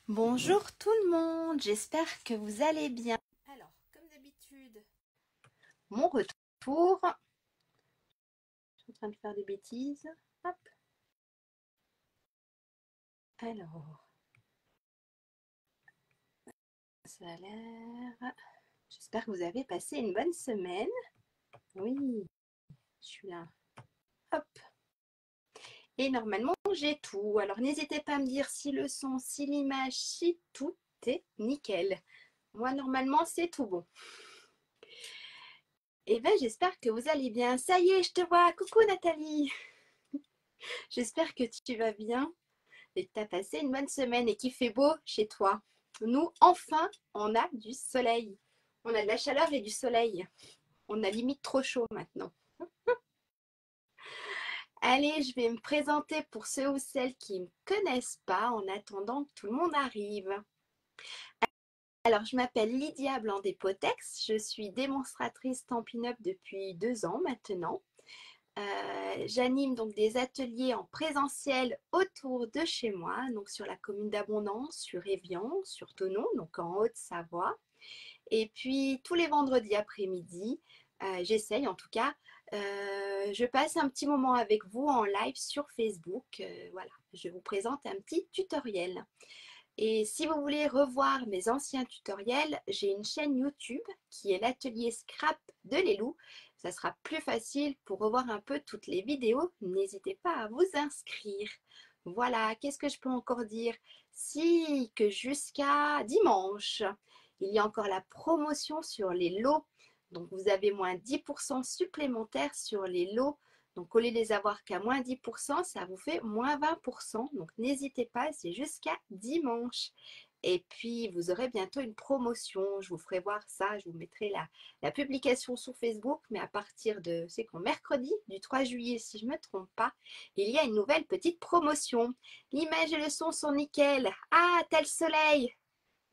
Bonjour tout le monde, j'espère que vous allez bien. Alors, comme d'habitude, mon retour. Je suis en train de faire des bêtises. Hop. Alors, ça a l'air... J'espère que vous avez passé une bonne semaine. Oui, je suis là. Hop. Et normalement, j'ai tout. Alors, n'hésitez pas à me dire si le son, si l'image, si tout est nickel. Moi, normalement, c'est tout bon. Eh bien, j'espère que vous allez bien. Ça y est, je te vois. Coucou Nathalie. J'espère que tu vas bien et que tu as passé une bonne semaine et qu'il fait beau chez toi. Nous, enfin, on a du soleil. On a de la chaleur et du soleil. On a limite trop chaud maintenant. Allez, je vais me présenter pour ceux ou celles qui ne me connaissent pas en attendant que tout le monde arrive. Alors, je m'appelle Lydia Blandé-Potex. Je suis démonstratrice Stampin' Up depuis 2 ans maintenant. J'anime donc des ateliers en présentiel autour de chez moi, donc sur la commune d'Abondance, sur Évian, sur Thonon, donc en Haute-Savoie. Et puis tous les vendredis après-midi, j'essaye en tout cas, je passe un petit moment avec vous en live sur Facebook. Voilà, je vous présente un petit tutoriel. Et si vous voulez revoir mes anciens tutoriels, j'ai une chaîne YouTube qui est l'atelier Scrap de Lélou. Ça sera plus facile pour revoir un peu toutes les vidéos. N'hésitez pas à vous inscrire. Voilà, qu'est-ce que je peux encore dire? Si, que jusqu'à dimanche, il y a encore la promotion sur les lots. Donc vous avez moins 10% supplémentaires sur les lots. Donc, au lieu de les avoir qu'à moins 10%, ça vous fait moins 20%. Donc, n'hésitez pas, c'est jusqu'à dimanche. Et puis, vous aurez bientôt une promotion. Je vous ferai voir ça. Je vous mettrai la publication sur Facebook. Mais à partir de, c'est quand mercredi, du 3 juillet, si je ne me trompe pas, il y a une nouvelle petite promotion. L'image et le son sont nickel. Ah, t'as le soleil.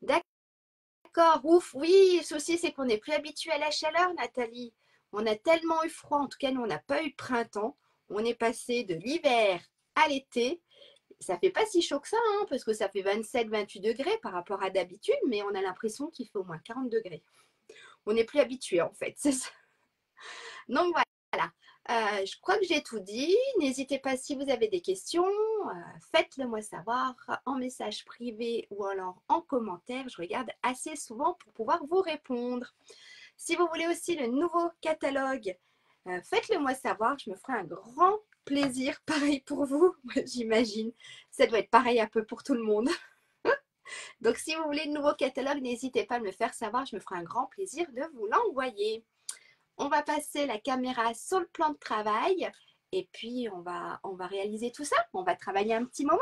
D'accord, ouf. Oui, le souci, c'est qu'on n'est plus habitué à la chaleur, Nathalie. On a tellement eu froid, en tout cas, nous, on n'a pas eu de printemps. On est passé de l'hiver à l'été. Ça fait pas si chaud que ça, hein, parce que ça fait 27-28 degrés par rapport à d'habitude, mais on a l'impression qu'il fait au moins 40 degrés. On n'est plus habitué, en fait, c'est ça. Donc voilà, je crois que j'ai tout dit. N'hésitez pas si vous avez des questions, faites-le moi savoir en message privé ou alors en commentaire. Je regarde assez souvent pour pouvoir vous répondre. Si vous voulez aussi le nouveau catalogue, faites-le moi savoir. Je me ferai un grand plaisir. Pareil pour vous, j'imagine. Ça doit être pareil un peu pour tout le monde. Donc si vous voulez le nouveau catalogue, n'hésitez pas à me le faire savoir. Je me ferai un grand plaisir de vous l'envoyer. On va passer la caméra sur le plan de travail et puis on va réaliser tout ça. On va travailler un petit moment,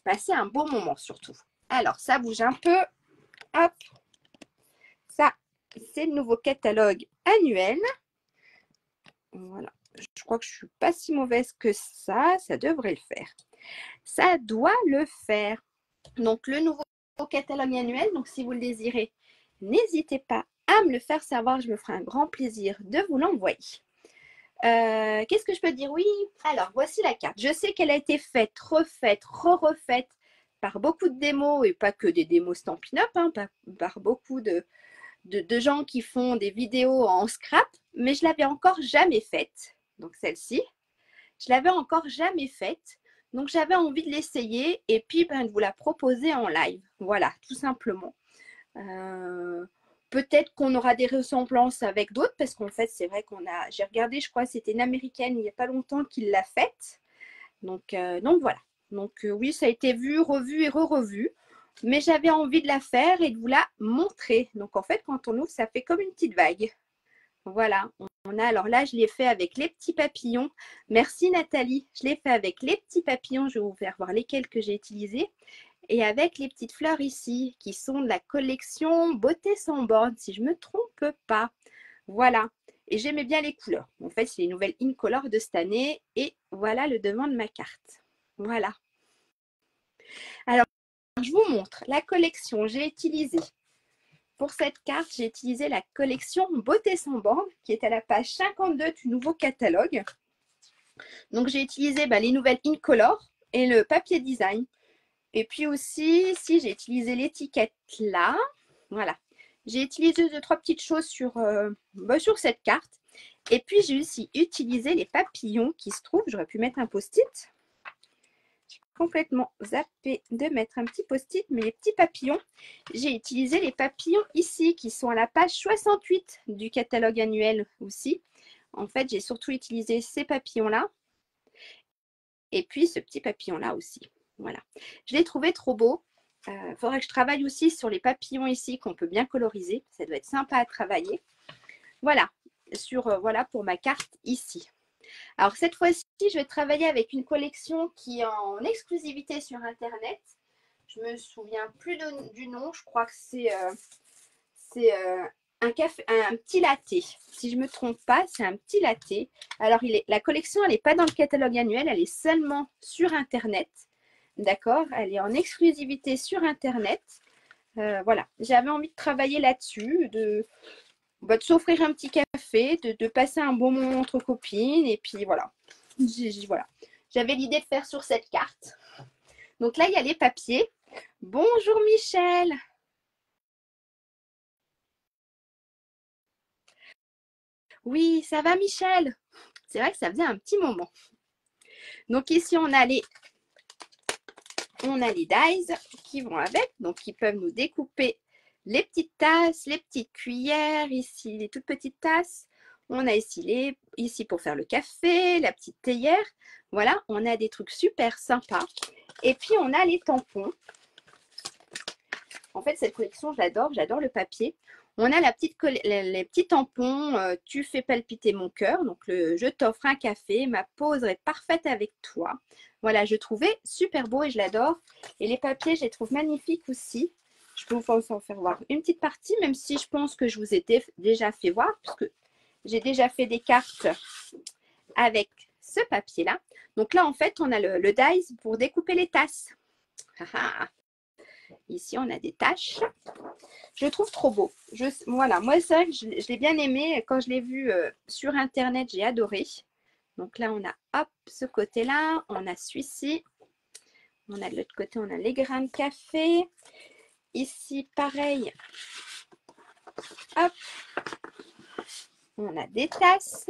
passer un bon moment surtout. Alors, ça bouge un peu. Hop, ça, c'est le nouveau catalogue annuel. Voilà, je crois que je ne suis pas si mauvaise que ça. Ça devrait le faire. Ça doit le faire. Donc, le nouveau catalogue annuel, donc si vous le désirez, n'hésitez pas à me le faire savoir. Je me ferai un grand plaisir de vous l'envoyer. Qu'est-ce que je peux dire? Oui, alors voici la carte. Je sais qu'elle a été faite, refaite, re-refaite par beaucoup de démos et pas que des démos Stampin' Up, hein, par beaucoup de gens qui font des vidéos en scrap, mais je l'avais encore jamais faite. Donc celle-ci, je l'avais encore jamais faite. Donc j'avais envie de l'essayer et puis de vous la proposer en live. Voilà, tout simplement. Peut-être qu'on aura des ressemblances avec d'autres parce qu'en fait, c'est vrai j'ai regardé, je crois que c'était une américaine il n'y a pas longtemps qui l'a faite. Donc voilà. Donc oui, ça a été vu, revu et re-revu. Mais j'avais envie de la faire et de vous la montrer. Donc en fait, quand on ouvre, ça fait comme une petite vague. Voilà. Alors là, je l'ai fait avec les petits papillons. Merci Nathalie. Je l'ai fait avec les petits papillons. Je vais vous faire voir lesquels que j'ai utilisés. Et avec les petites fleurs ici, qui sont de la collection Beauté sans borne, si je ne me trompe pas. Voilà. Et j'aimais bien les couleurs. En fait, c'est les nouvelles Incolor de cette année. Et voilà le devant de ma carte. Voilà. Alors, je vous montre la collection. J'ai utilisé, pour cette carte, j'ai utilisé la collection Beauté sans borne, qui est à la page 52 du nouveau catalogue. Donc, j'ai utilisé les nouvelles Incolor et le papier design. Et puis aussi, ici, j'ai utilisé l'étiquette là. Voilà. J'ai utilisé 2-3 petites choses sur cette carte. Et puis, j'ai aussi utilisé les papillons qui se trouvent. J'aurais pu mettre un post-it. J'ai complètement zappé de mettre un petit post-it. Mais les petits papillons, j'ai utilisé les papillons ici qui sont à la page 68 du catalogue annuel aussi. En fait, j'ai surtout utilisé ces papillons-là. Et puis, ce petit papillon-là aussi. Voilà. Je l'ai trouvé trop beau. Il faudrait que je travaille aussi sur les papillons ici qu'on peut bien coloriser. Ça doit être sympa à travailler. Voilà, voilà pour ma carte ici. Alors cette fois-ci, je vais travailler avec une collection qui est en exclusivité sur Internet. Je me souviens plus du nom. Je crois que c'est un petit latte. Si je ne me trompe pas, c'est un petit latte. Alors la collection, elle n'est pas dans le catalogue annuel, elle est seulement sur Internet. D'accord, elle est en exclusivité sur Internet. Voilà, j'avais envie de travailler là-dessus, de s'offrir un petit café, de passer un bon moment entre copines. Et puis voilà, voilà. J'avais l'idée de faire sur cette carte. Donc là, il y a les papiers. Bonjour Michel. Oui, ça va Michel? C'est vrai que ça faisait un petit moment. Donc ici, on a les dies qui vont avec, donc qui peuvent nous découper les petites tasses, les petites cuillères, ici les toutes petites tasses. On a ici pour faire le café, la petite théière. Voilà, on a des trucs super sympas. Et puis on a les tampons. En fait, cette collection, j'adore le papier. On a les petits tampons, tu fais palpiter mon cœur. Donc, je t'offre un café, ma pause est parfaite avec toi. Voilà, je trouvais super beau et je l'adore. Et les papiers, je les trouve magnifiques aussi. Je peux vous en faire voir une petite partie, même si je pense que je vous ai déjà fait voir, puisque j'ai déjà fait des cartes avec ce papier-là. Donc là, en fait, on a le dies pour découper les tasses. Ici, on a des taches. Je le trouve trop beau. Voilà, moi, c'est vrai que je l'ai bien aimé. Quand je l'ai vu sur Internet, j'ai adoré. Donc là, on a, hop, ce côté-là. On a celui-ci. On a de l'autre côté, on a les grains de café. Ici, pareil. Hop. On a des tasses.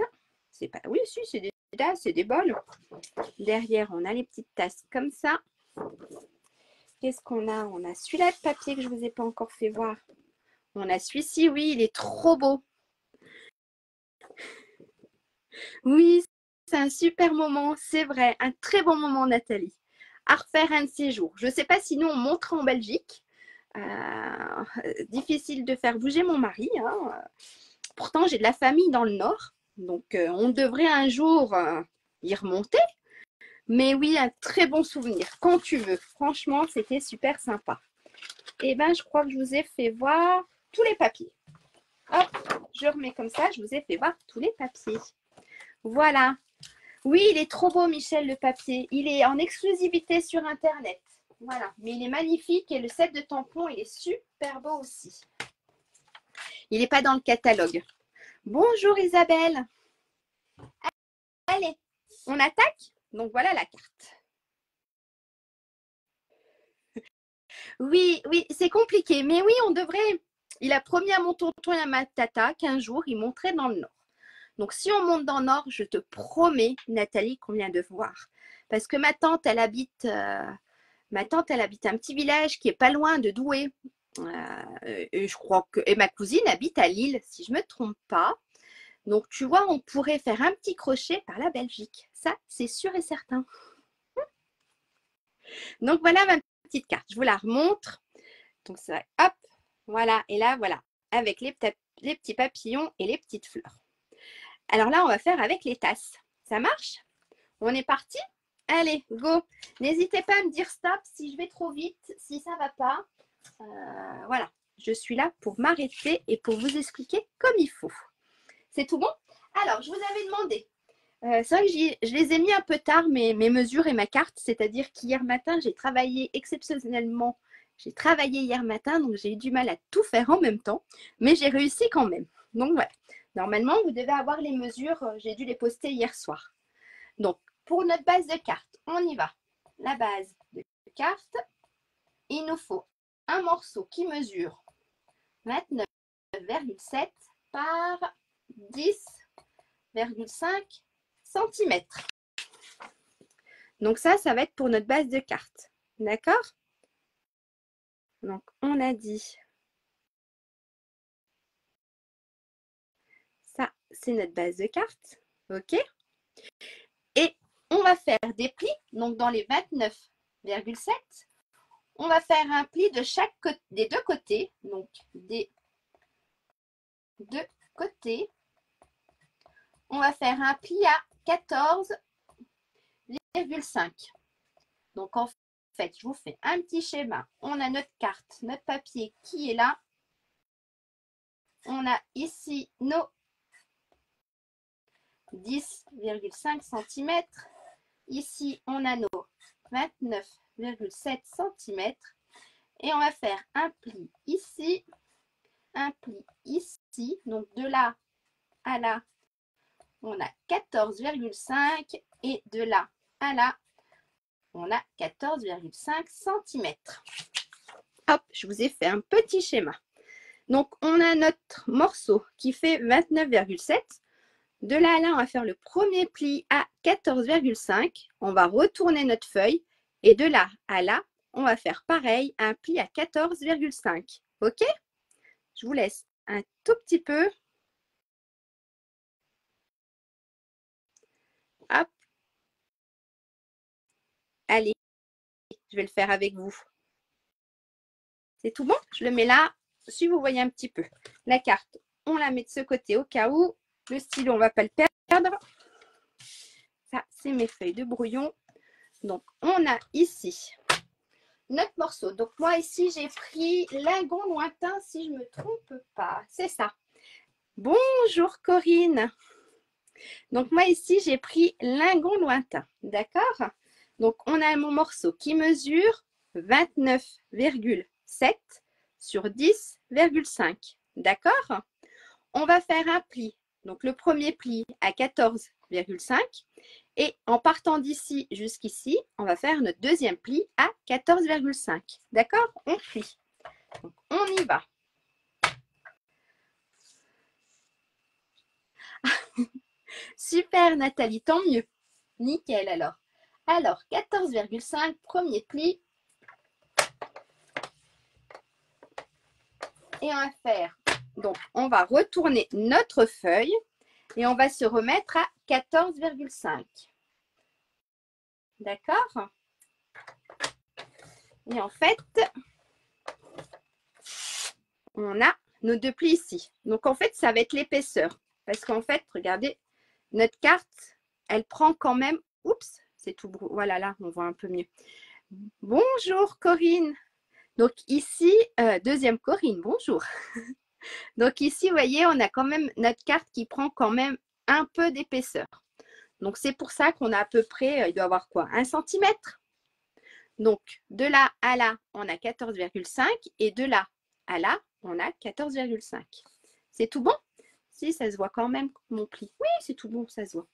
C'est pas... Oui, si, c'est des tasses, c'est des bols. Derrière, on a les petites tasses comme ça. Qu'est-ce qu'on a? On a celui-là de papier que je ne vous ai pas encore fait voir. On a celui-ci, oui, il est trop beau. Oui, c'est un super moment, c'est vrai. Un très bon moment, Nathalie. À refaire un de ces jours. Je ne sais pas si nous, on montre en Belgique. Difficile de faire bouger mon mari. Hein. Pourtant, j'ai de la famille dans le Nord. Donc, on devrait un jour y remonter. Mais oui, un très bon souvenir. Quand tu veux. Franchement, c'était super sympa. Et bien, je crois que je vous ai fait voir tous les papiers. Hop, je remets comme ça. Je vous ai fait voir tous les papiers. Voilà. Oui, il est trop beau, Michel, le papier. Il est en exclusivité sur Internet. Voilà. Mais il est magnifique et le set de tampons, il est super beau aussi. Il n'est pas dans le catalogue. Bonjour Isabelle. Allez, on attaque? Donc voilà la carte. Oui, oui, c'est compliqué. Mais oui, on devrait... Il a promis à mon tonton et à ma tata qu'un jour, il monterait dans le Nord. Donc, si on monte dans le Nord, je te promets, Nathalie, qu'on vient de voir. Parce que ma tante, elle habite un petit village qui est pas loin de Douai. Et je crois et ma cousine habite à Lille, si je me trompe pas. Donc, tu vois, on pourrait faire un petit crochet par la Belgique. Ça, c'est sûr et certain. Donc, voilà ma petite carte. Je vous la remontre. Donc, c'est vrai. Hop, voilà. Et là, voilà. Avec les petits papillons et les petites fleurs. Alors là, on va faire avec les tasses. Ça marche? On est parti? Allez, go! N'hésitez pas à me dire stop si je vais trop vite, si ça ne va pas. Voilà, je suis là pour m'arrêter et pour vous expliquer comme il faut. C'est tout bon? Alors, je vous avais demandé. C'est vrai que je les ai mis un peu tard, mes mesures et ma carte. C'est-à-dire qu'hier matin, j'ai travaillé exceptionnellement. J'ai travaillé hier matin, donc j'ai eu du mal à tout faire en même temps. Mais j'ai réussi quand même. Donc voilà. Normalement, vous devez avoir les mesures. J'ai dû les poster hier soir. Donc, pour notre base de carte, on y va. La base de carte. il nous faut un morceau qui mesure 29,7 par 10,5 cm. Donc ça va être pour notre base de carte. D'accord? Donc, on a dit, ça, c'est notre base de carte. OK? Et on va faire des plis. Donc, dans les 29,7, on va faire un pli de chaque côté, des deux côtés. Donc, des deux côtés. On va faire un pli à 14,5. Donc, en fait, je vous fais un petit schéma. On a notre carte, notre papier qui est là. On a ici nos 10,5 cm. Ici, on a nos 29,7 cm. Et on va faire un pli ici, un pli ici. Donc, de là à là, on a 14,5 et de là à là, on a 14,5 cm. Hop, je vous ai fait un petit schéma. Donc, on a notre morceau qui fait 29,7. De là à là, on va faire le premier pli à 14,5. On va retourner notre feuille. Et de là à là, on va faire pareil, un pli à 14,5. OK? Je vous laisse un tout petit peu. Hop. Allez, je vais le faire avec vous. C'est tout bon? Je le mets là, si vous voyez un petit peu. La carte, on la met de ce côté au cas où. Le stylo, on ne va pas le perdre. Ça, c'est mes feuilles de brouillon. Donc, on a ici notre morceau. Donc, moi, ici, j'ai pris Lingon lointain, si je ne me trompe pas. C'est ça. Bonjour, Corinne. Donc, moi, ici, j'ai pris Lingon lointain. D'accord? Donc, on a mon morceau qui mesure 29,7 sur 10,5. D'accord? On va faire un pli. Donc, le premier pli à 14,5. Et en partant d'ici jusqu'ici, on va faire notre deuxième pli à 14,5. D'accord? On plie. Donc, on y va. Super Nathalie, tant mieux. Nickel alors. Alors, 14,5, premier pli. Et on va faire, donc on va retourner notre feuille et on va se remettre à 14,5. D'accord? Et en fait, on a nos deux plis ici. Donc en fait, ça va être l'épaisseur. Parce qu'en fait, regardez, notre carte, elle prend quand même, oups, c'est tout, voilà, là, on voit un peu mieux. Bonjour Corinne. Donc ici, deuxième Corinne, bonjour. Donc ici, vous voyez, on a quand même notre carte qui prend quand même un peu d'épaisseur. Donc c'est pour ça qu'on a à peu près, il doit avoir quoi, 1 cm. Donc de là à là, on a 14,5 et de là à là, on a 14,5. C'est tout bon? Si, ça se voit quand même mon pli. Oui, c'est tout bon, ça se voit.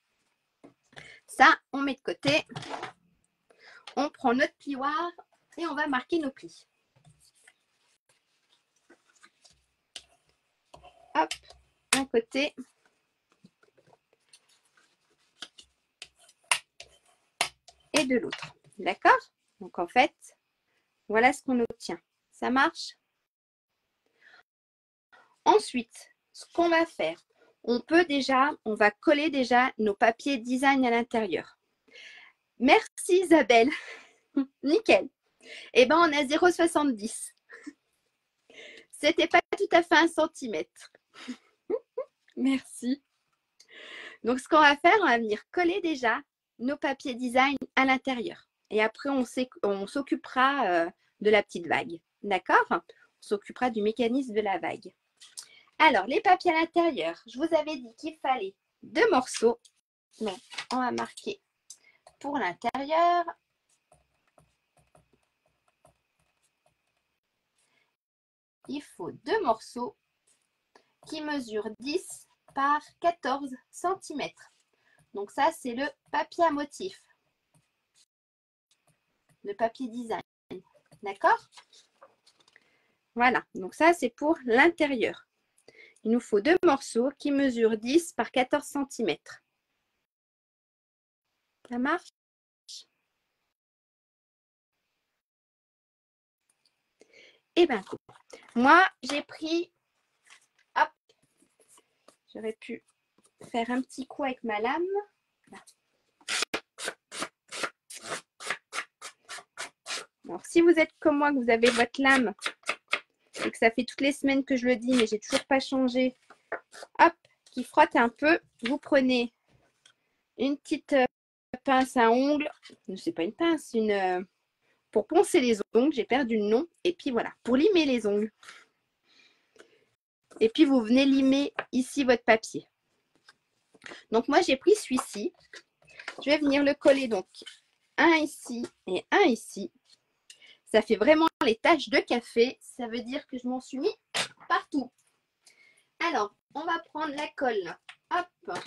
Ça, on met de côté. On prend notre plioir et on va marquer nos plis. Hop, un côté. Et de l'autre. D'accord? Donc en fait, voilà ce qu'on obtient. Ça marche? Ensuite, ce qu'on va faire, on va coller déjà nos papiers design à l'intérieur. Merci Isabelle. Nickel. Eh bien, on a 0,70. C'était pas tout à fait 1 centimètre. Merci. Donc, ce qu'on va faire, on va venir coller déjà nos papiers design à l'intérieur. Et après, on s'occupera de la petite vague. D'accord? On s'occupera du mécanisme de la vague. Alors, les papiers à l'intérieur, je vous avais dit qu'il fallait 2 morceaux. Donc, on va marquer pour l'intérieur. Il faut 2 morceaux qui mesurent 10 par 14 cm. Donc ça, c'est le papier à motif. Le papier design. D'accord? Voilà, donc ça c'est pour l'intérieur. Il nous faut 2 morceaux qui mesurent 10 par 14 cm. Ça marche? Eh bien, moi j'ai pris, hop, j'aurais pu faire un petit coup avec ma lame. Là. Alors si vous êtes comme moi, que vous avez votre lame et que ça fait toutes les semaines que je le dis, mais j'ai toujours pas changé, hop, qui frotte un peu, vous prenez une petite pince à ongles, c'est pas une pince, pour poncer les ongles, j'ai perdu le nom, et puis voilà, pour limer les ongles. Et puis vous venez limer ici votre papier. Donc moi j'ai pris celui-ci, je vais venir le coller donc un ici et un ici. Ça fait vraiment les taches de café, ça veut dire que je m'en suis mis partout. Alors, on va prendre la colle, hop,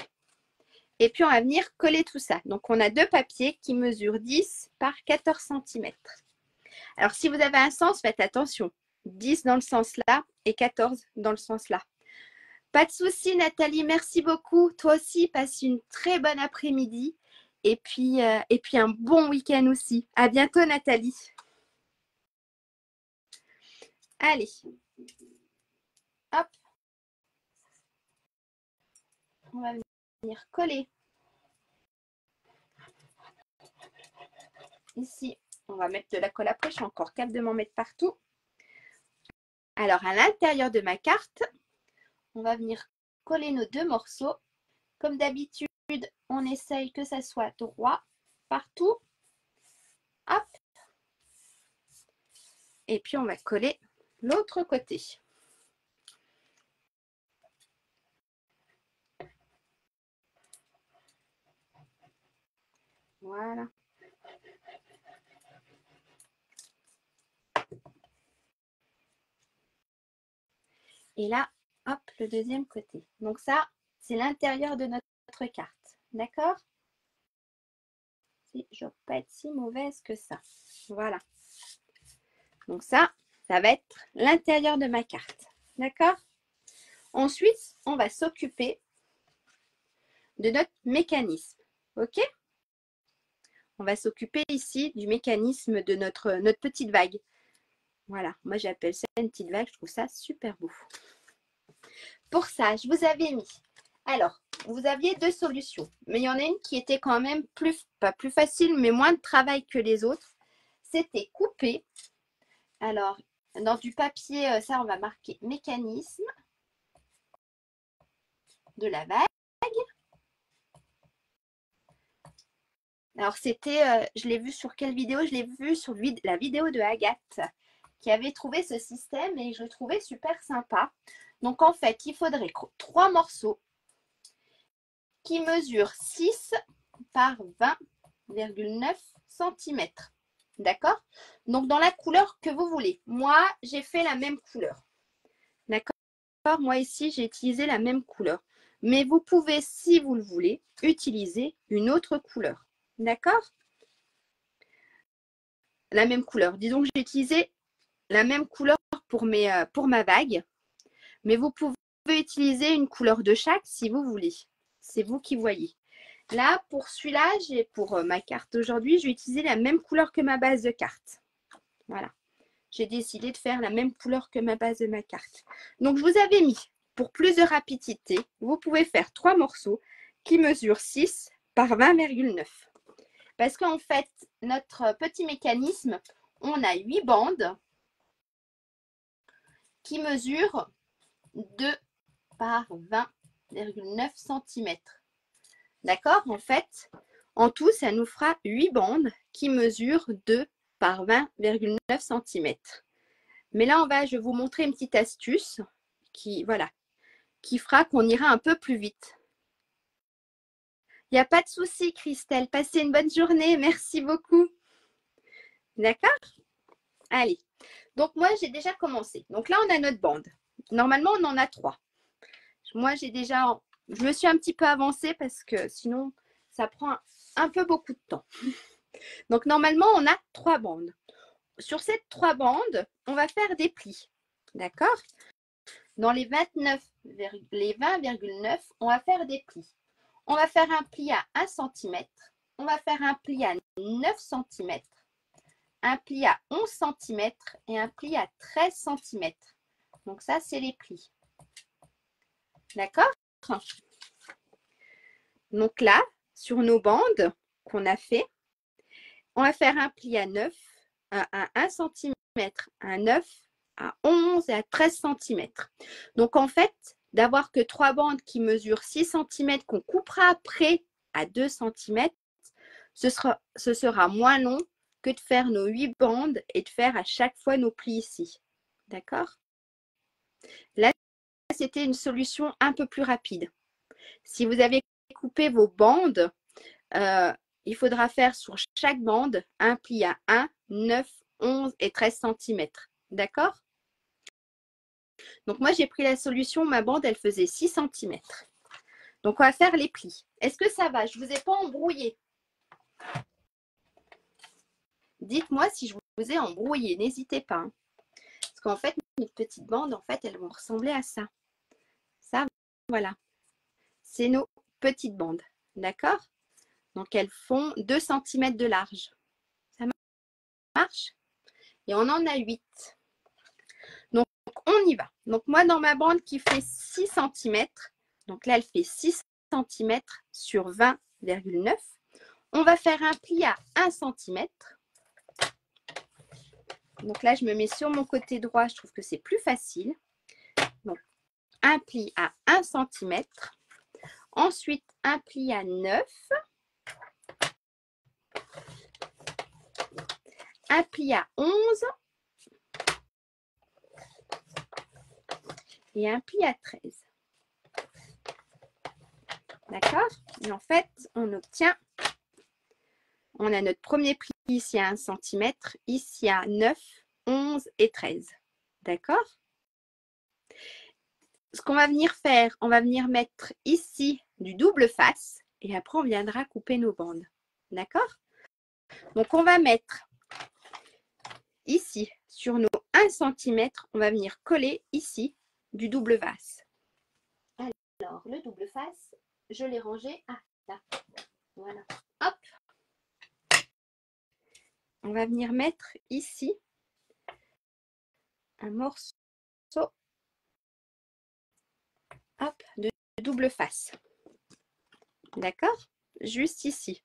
et puis on va venir coller tout ça. Donc on a 2 papiers qui mesurent 10 par 14 cm. Alors si vous avez un sens, faites attention. 10 dans le sens là et 14 dans le sens là. Pas de souci Nathalie, merci beaucoup. Toi aussi, passe une très bonne après-midi et puis un bon week-end aussi. À bientôt Nathalie. Allez, hop, on va venir coller. Ici, on va mettre de la colle après, je suis encore capable de m'en mettre partout. Alors, à l'intérieur de ma carte, on va venir coller nos 2 morceaux. Comme d'habitude, on essaye que ça soit droit partout. Hop. Et puis, on va coller l'autre côté. Voilà. Et là, hop, le deuxième côté. Donc ça, c'est l'intérieur de notre carte. D'accord? Je ne vais pas être si mauvaise que ça. Voilà. Donc ça va être l'intérieur de ma carte. D'accord? Ensuite, on va s'occuper de notre mécanisme. OK? On va s'occuper ici du mécanisme de notre petite vague. Voilà, moi j'appelle ça une petite vague, je trouve ça super beau. Pour ça, je vous avais mis, alors, vous aviez 2 solutions, mais il y en a une qui était quand même pas plus facile, mais moins de travail que les autres. C'était couper. Alors, dans du papier, ça on va marquer mécanisme de la vague. Alors c'était, je l'ai vu sur quelle vidéo? Je l'ai vu sur la vidéo de Agathe qui avait trouvé ce système et je le trouvais super sympa. Donc en fait, il faudrait 3 morceaux qui mesurent 6 par 20,9 cm. D'accord? Donc dans la couleur que vous voulez. Moi, j'ai fait la même couleur. D'accord? Moi ici, j'ai utilisé la même couleur. Mais vous pouvez, si vous le voulez, utiliser une autre couleur. D'accord? La même couleur. Disons que j'ai utilisé la même couleur pour ma vague. Mais vous pouvez utiliser une couleur de chaque si vous voulez. C'est vous qui voyez. Là, pour celui-là, pour ma carte d'aujourd'hui, je vais utiliser la même couleur que ma base de carte. Voilà. J'ai décidé de faire la même couleur que ma base de ma carte. Donc, je vous avais mis, pour plus de rapidité, vous pouvez faire 3 morceaux qui mesurent 6 par 20,9. Parce qu'en fait, notre petit mécanisme, on a 8 bandes qui mesurent 2 par 20,9 cm. D'accord? En fait, en tout, ça nous fera 8 bandes qui mesurent 2 par 20,9 cm. Mais là, je vais vous montrer une petite astuce qui fera qu'on ira un peu plus vite. Il n'y a pas de souci, Christelle. Passez une bonne journée. Merci beaucoup. D'accord? Allez. Donc, moi, j'ai déjà commencé. Donc là, on a notre bande. Normalement, on en a 3. Moi, je me suis un petit peu avancée parce que sinon, ça prend un peu beaucoup de temps. Donc, normalement, on a 3 bandes. sur ces 3 bandes, on va faire des plis. D'accord? Dans les 20,9, on va faire des plis. On va faire un pli à 1 cm. On va faire un pli à 9 cm. Un pli à 11 cm et un pli à 13 cm. Donc ça, c'est les plis. D'accord? Donc là, sur nos bandes qu'on a fait, on va faire un pli à 9, à 1 cm, à 9, à 11 et à 13 cm. Donc en fait, d'avoir que 3 bandes qui mesurent 6 cm qu'on coupera après à 2 cm, ce sera moins long que de faire nos 8 bandes et de faire à chaque fois nos plis ici. D'accord? Là, c'était une solution un peu plus rapide. Si vous avez coupé vos bandes, il faudra faire sur chaque bande un pli à 1, 9, 11 et 13 cm. D'accord? Donc moi, j'ai pris la solution, ma bande, elle faisait 6 cm. Donc on va faire les plis. Est-ce que ça va? Je ne vous ai pas embrouillé. Dites-moi si je vous ai embrouillé, n'hésitez pas. Hein. Parce qu'en fait, mes petites bandes, en fait, elles vont ressembler à ça. Ça, voilà. C'est nos petites bandes. D'accord? Donc elles font 2 cm de large. Ça marche? Et on en a 8. Donc on y va. Donc moi, dans ma bande qui fait 6 cm, donc là, elle fait 6 cm sur 20,9. On va faire un pli à 1 cm. Donc là, je me mets sur mon côté droit. Je trouve que c'est plus facile. Donc, un pli à 1 cm. Ensuite, un pli à 9. Un pli à 11. Et un pli à 13. D'accord? Et en fait, on obtient, on a notre premier pli ici à 1 cm, ici à 9, 11 et 13. D'accord? Ce qu'on va venir faire, on va venir mettre ici du double face et après on viendra couper nos bandes. D'accord? Donc on va mettre ici sur nos 1 cm, on va venir coller ici du double face. Alors le double face, je l'ai rangé à là. Voilà. Hop. On va venir mettre ici un morceau hop, de double face. D'accord? Juste ici,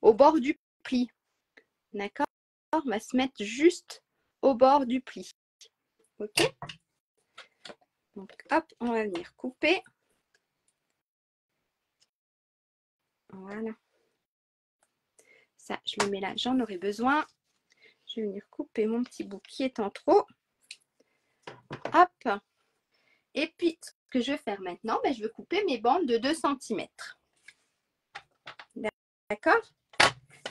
au bord du pli. D'accord? On va se mettre juste au bord du pli. Ok? Donc, hop, on va venir couper. Voilà. Ça, je le mets là, j'en aurai besoin. Je vais venir couper mon petit bout qui est en trop. Hop. Et puis, ce que je vais faire maintenant, je vais couper mes bandes de 2 cm. D'accord?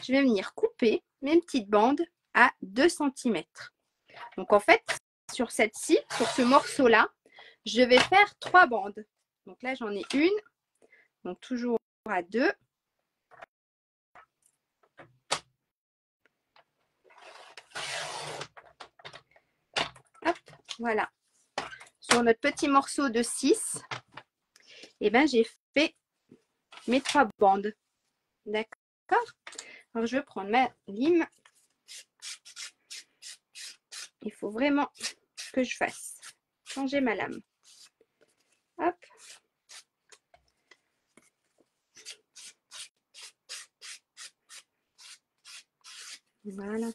Je vais venir couper mes petites bandes à 2 cm. Donc, en fait, sur cette-ci, sur ce morceau-là, je vais faire 3 bandes. Donc là, j'en ai une. Donc, toujours à 2. Hop, voilà. Sur notre petit morceau de 6, j'ai fait mes 3 bandes. D'accord? Alors, je vais prendre ma lime. Il faut vraiment que je fasse changer ma lame. Hop. Voilà.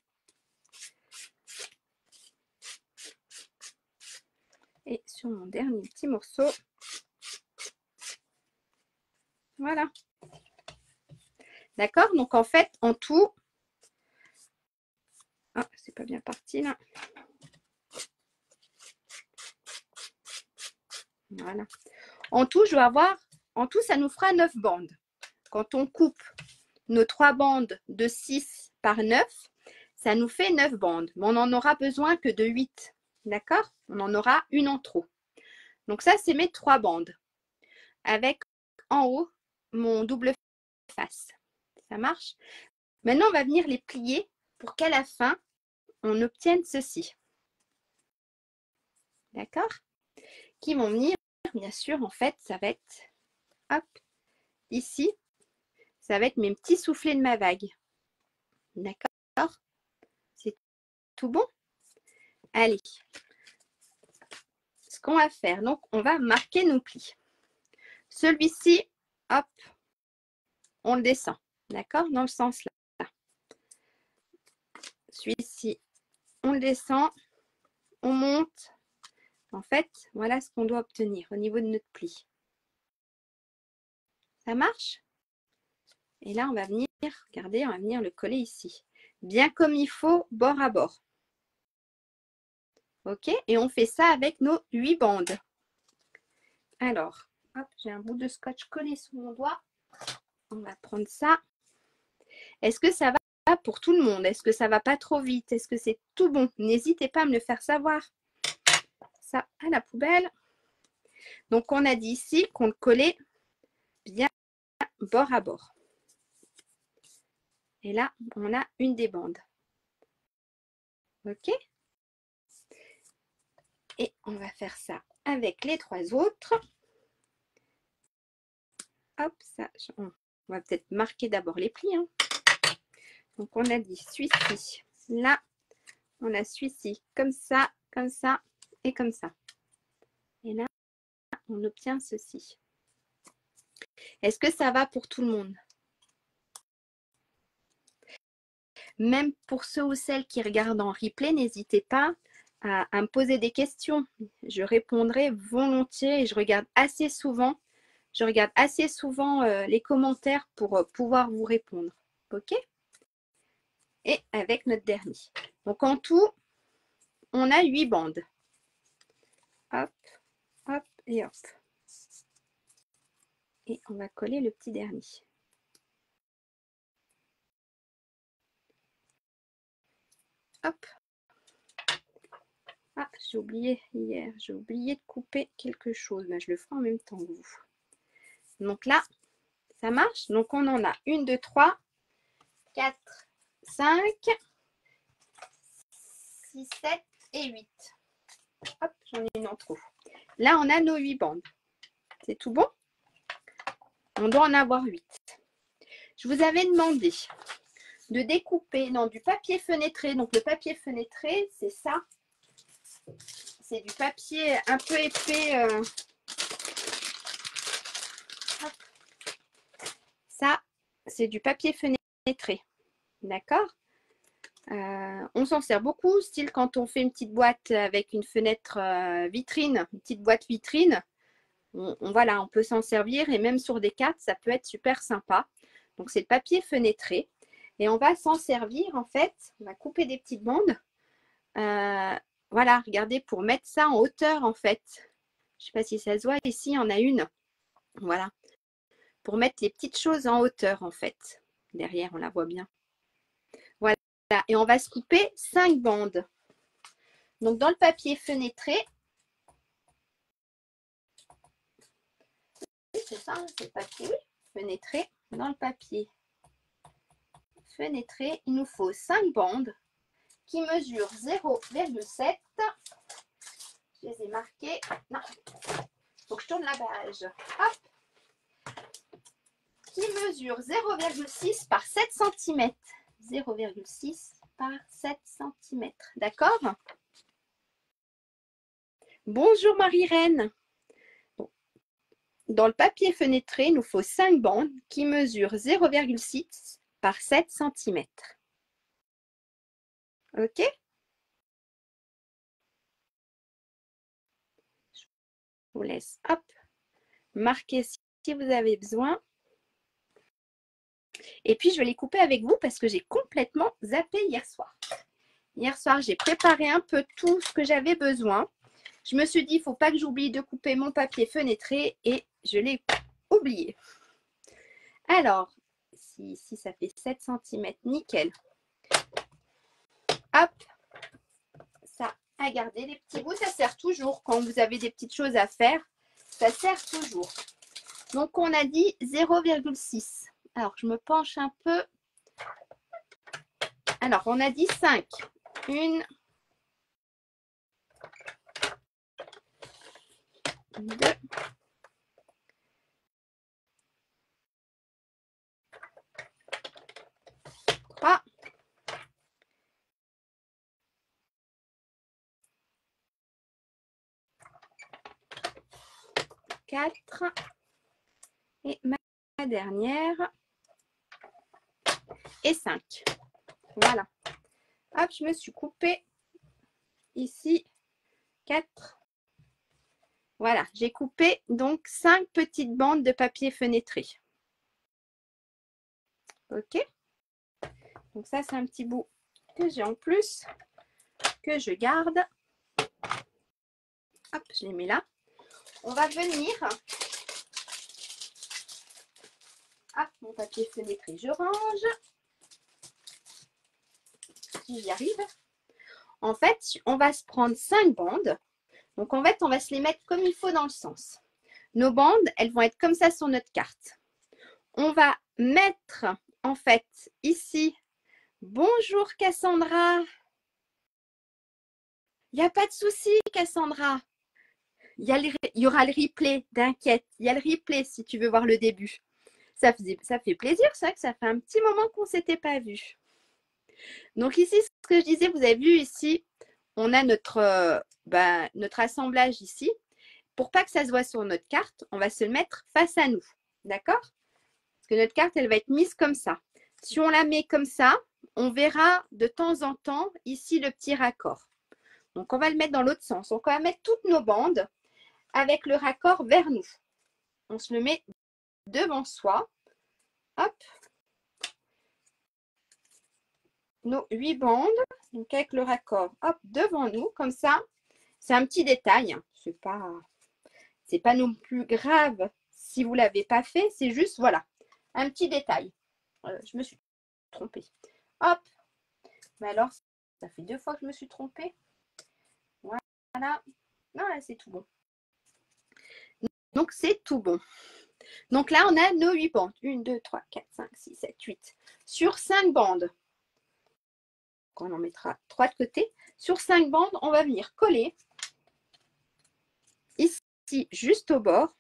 Et sur mon dernier petit morceau. Voilà. D'accord? Donc, en fait, en tout... Ah, c'est pas bien parti, là. Voilà. En tout, je vais avoir... En tout, ça nous fera 9 bandes. Quand on coupe nos 3 bandes de 6 par 9, ça nous fait 9 bandes. Mais on n'en aura besoin que de 8. D'accord? On en aura une en trop. Donc ça, c'est mes 3 bandes. Avec en haut, mon double face. Ça marche? Maintenant, on va venir les plier pour qu'à la fin, on obtienne ceci. D'accord? Qui vont venir, bien sûr, en fait, ça va être, hop, ici, ça va être mes petits soufflets de ma vague. D'accord? C'est tout bon? Allez. Ce qu'on va faire, donc, on va marquer nos plis. Celui-ci, hop, on le descend. D'accord? Dans le sens là. Celui-ci, on le descend, on monte. En fait, voilà ce qu'on doit obtenir au niveau de notre pli. Ça marche? Et là, on va venir, regardez, on va venir le coller ici. Bien comme il faut, bord à bord. OK? Et on fait ça avec nos 8 bandes. Alors, hop, j'ai un bout de scotch collé sous mon doigt. On va prendre ça. Est-ce que ça va pour tout le monde? Est-ce que ça va pas trop vite? Est-ce que c'est tout bon? N'hésitez pas à me le faire savoir. Ça à la poubelle. Donc, on a dit ici qu'on le collait bien bord à bord. Et là, on a une des bandes. OK? Et on va faire ça avec les 3 autres. Hop, ça, on va peut-être marquer d'abord les plis. Hein. Donc, on a dit celui-ci. Là, on a celui-ci comme ça et comme ça. Et là, on obtient ceci. Est-ce que ça va pour tout le monde? Même pour ceux ou celles qui regardent en replay, n'hésitez pas à me poser des questions. Je répondrai volontiers et je regarde assez souvent. Les commentaires pour pouvoir vous répondre. OK? Et avec notre dernier. Donc en tout, on a 8 bandes. Hop, hop et hop. Et on va coller le petit dernier. Hop. Ah, j'ai oublié hier. J'ai oublié de couper quelque chose. Mais je le ferai en même temps que vous. Donc là, ça marche. Donc on en a 1, 2, 3, 4, 5, 6, 7 et 8. Hop, j'en ai une en trop. Là, on a nos 8 bandes. C'est tout bon? On doit en avoir 8. Je vous avais demandé de découper dans du papier fenêtré. Donc, le papier fenêtré, c'est ça. C'est du papier un peu épais. Ça, c'est du papier fenêtré. D'accord? On s'en sert beaucoup, style quand on fait une petite boîte avec une fenêtre vitrine, une petite boîte vitrine. Voilà, on peut s'en servir et même sur des cartes, ça peut être super sympa. Donc, c'est le papier fenêtré. Et on va s'en servir, en fait. On va couper des petites bandes. Voilà, regardez, pour mettre ça en hauteur, en fait. Je ne sais pas si ça se voit. Ici, il y en a une. Voilà. Pour mettre les petites choses en hauteur, en fait. Derrière, on la voit bien. Voilà. Et on va se couper 5 bandes. Donc, dans le papier fenêtré, c'est ça, c'est le papier fenêtré. Dans le papier fenêtré, il nous faut 5 bandes qui mesurent 0,7. Je les ai marquées. Non, il faut que je tourne la page. Hop. Qui mesure 0,6 par 7 cm. 0,6 par 7 cm. D'accord? Bonjour Marie-Reine. Dans le papier fenêtré, il nous faut 5 bandes qui mesurent 0,6 par 7 cm. OK? Je vous laisse, hop, marquer si vous avez besoin. Et puis, je vais les couper avec vous parce que j'ai complètement zappé hier soir. Hier soir, j'ai préparé un peu tout ce que j'avais besoin. Je me suis dit, il ne faut pas que j'oublie de couper mon papier fenêtré et je l'ai oublié. Alors, si ça fait 7 cm, nickel. Hop, ça à garder. Les petits bouts, ça sert toujours. Quand vous avez des petites choses à faire, ça sert toujours. Donc, on a dit 0,6. Alors, je me penche un peu. Alors, on a dit 5. 1, 2, 3, 4 et ma dernière et 5. Voilà. Hop, je me suis coupée ici 4. Voilà, j'ai coupé donc 5 petites bandes de papier fenêtré. Ok. Donc ça, c'est un petit bout que j'ai en plus, que je garde. Hop, je les mets là. On va venir. Hop, mon papier fenêtré, je range. Si j'y arrive. En fait, on va se prendre 5 bandes. Donc en fait, on va se les mettre comme il faut dans le sens. Nos bandes, elles vont être comme ça sur notre carte. On va mettre en fait ici, bonjour Cassandra. Il n'y a pas de souci Cassandra. Il y aura le replay, t'inquiète. Il y a le replay si tu veux voir le début. Ça fait plaisir, c'est vrai que ça fait un petit moment qu'on ne s'était pas vu. Donc ici, ce que je disais, vous avez vu ici, on a notre assemblage ici. Pour pas que ça se voit sur notre carte, on va se le mettre face à nous. D'accord? Parce que notre carte, elle va être mise comme ça. Si on la met comme ça, on verra de temps en temps ici le petit raccord. Donc, on va le mettre dans l'autre sens. Donc, on va mettre toutes nos bandes avec le raccord vers nous. On se le met devant soi. Hop. Nos 8 bandes, donc avec le raccord, hop, devant nous, comme ça. C'est un petit détail. C'est pas non plus grave si vous ne l'avez pas fait. C'est juste, voilà, un petit détail. Je me suis trompée. Hop. Mais alors, ça fait 2 fois que je me suis trompée. Voilà. Non, là, c'est tout bon. Donc, c'est tout bon. Donc là, on a nos 8 bandes. 1, 2, 3, 4, 5, 6, 7, 8. Sur 5 bandes, on en mettra 3 de côté. Sur 5 bandes, on va venir coller. Ici, juste au bord,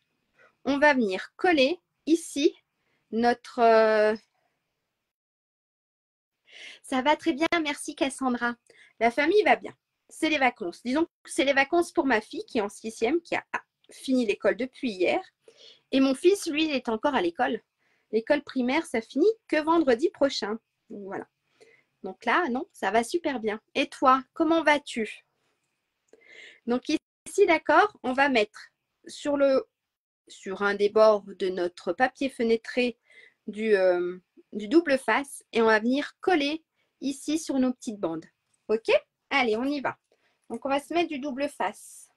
on va venir coller ici notre... Ça va très bien, merci Cassandra. La famille va bien. C'est les vacances. Disons que c'est les vacances pour ma fille qui est en 6e, qui a fini l'école depuis hier. Et mon fils, lui, il est encore à l'école. L'école primaire, ça finit que vendredi prochain. Donc, voilà. Donc là, non, ça va super bien. Et toi, comment vas-tu? Donc ici, d'accord, on va mettre sur un des bords de notre papier fenêtré du double face et on va venir coller ici sur nos petites bandes. Ok? Allez, on y va. Donc, on va se mettre du double face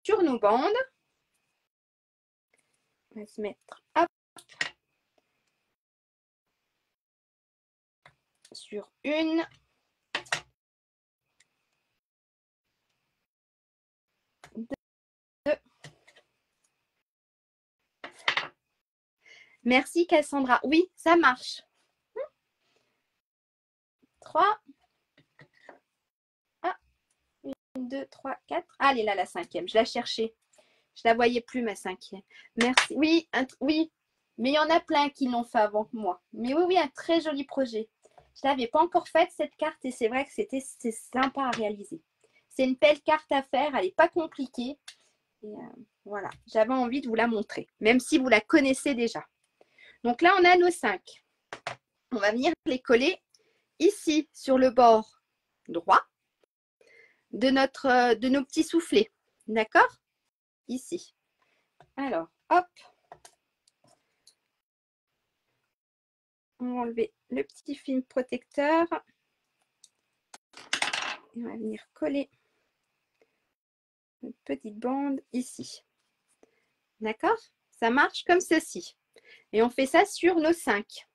sur nos bandes. On va se mettre hop, sur une. Deux. Merci Cassandra. Oui, ça marche. 3. 1, 2, 3, 4. Allez, là, la 5e. Je la cherchais. Je la voyais plus, ma 5e. Merci. Oui, oui. Mais il y en a plein qui l'ont fait avant que moi. Mais oui, oui, un très joli projet. Je ne l'avais pas encore faite, cette carte, et c'est vrai que c'est sympa à réaliser. C'est une belle carte à faire. Elle n'est pas compliquée. Et voilà, j'avais envie de vous la montrer, même si vous la connaissez déjà. Donc là, on a nos 5. On va venir les coller ici, sur le bord droit de nos petits soufflets. D'accord? Ici. Alors, hop. On va enlever le petit film protecteur. Et on va venir coller une petite bande ici. D'accord? Ça marche comme ceci. Et on fait ça sur nos 5.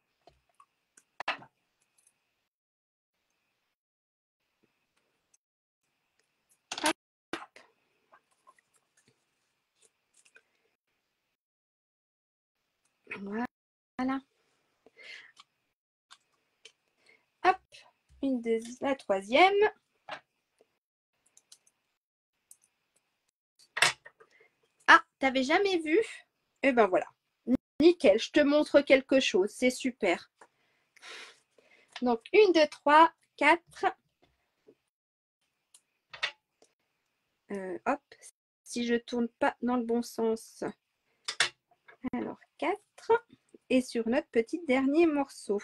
Voilà. Hop. la troisième. Ah, t'avais jamais vu? Eh ben voilà. Nickel, je te montre quelque chose. C'est super. Donc, 1, 2, 3, 4. Hop, si je tourne pas dans le bon sens. Alors, 4. Et sur notre petit dernier morceau.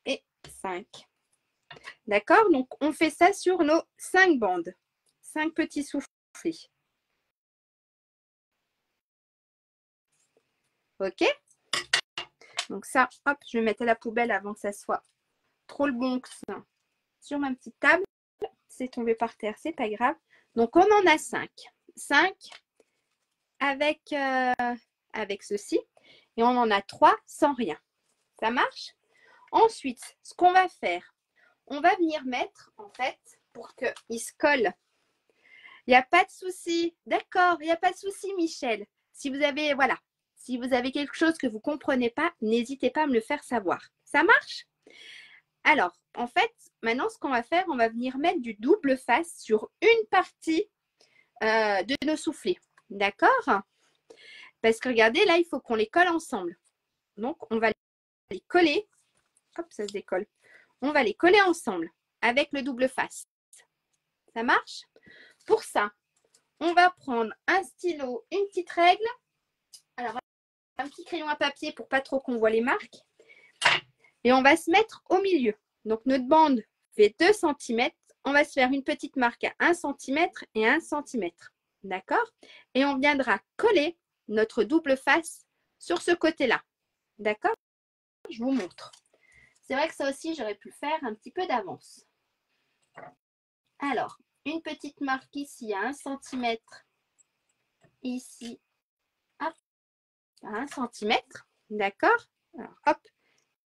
Et 5. D'accord? Donc, on fait ça sur nos 5 bandes. 5 petits soufflets. OK? Donc ça, hop, je vais mettre à la poubelle avant que ça soit trop le bon sur ma petite table. C'est tombé par terre, c'est pas grave. Donc, on en a 5. 5 avec, avec ceci. Et on en a 3 sans rien. Ça marche? Ensuite, ce qu'on va faire, on va venir mettre, en fait, pour qu'il se colle. Il n'y a pas de souci. D'accord, il n'y a pas de souci, Michel. Si vous avez, voilà, si vous avez quelque chose que vous ne comprenez pas, n'hésitez pas à me le faire savoir. Ça marche? Alors, en fait, maintenant, ce qu'on va faire, on va venir mettre du double face sur une partie de nos soufflets. D'accord? Parce que regardez, là, il faut qu'on les colle ensemble. Donc, on va les coller. Hop, ça se décolle. On va les coller ensemble avec le double face. Ça marche? Pour ça, on va prendre un stylo, une petite règle. Alors, un petit crayon à papier pour pas trop qu'on voit les marques. Et on va se mettre au milieu. Donc, notre bande fait 2 cm. On va se faire une petite marque à 1 cm et 1 cm. D'accord? Et on viendra coller notre double face sur ce côté-là. D'accord? Je vous montre. C'est vrai que ça aussi, j'aurais pu le faire un petit peu d'avance. Alors, une petite marque ici à 1 cm. Ici, hop, à 1 cm. D'accord? Alors, hop.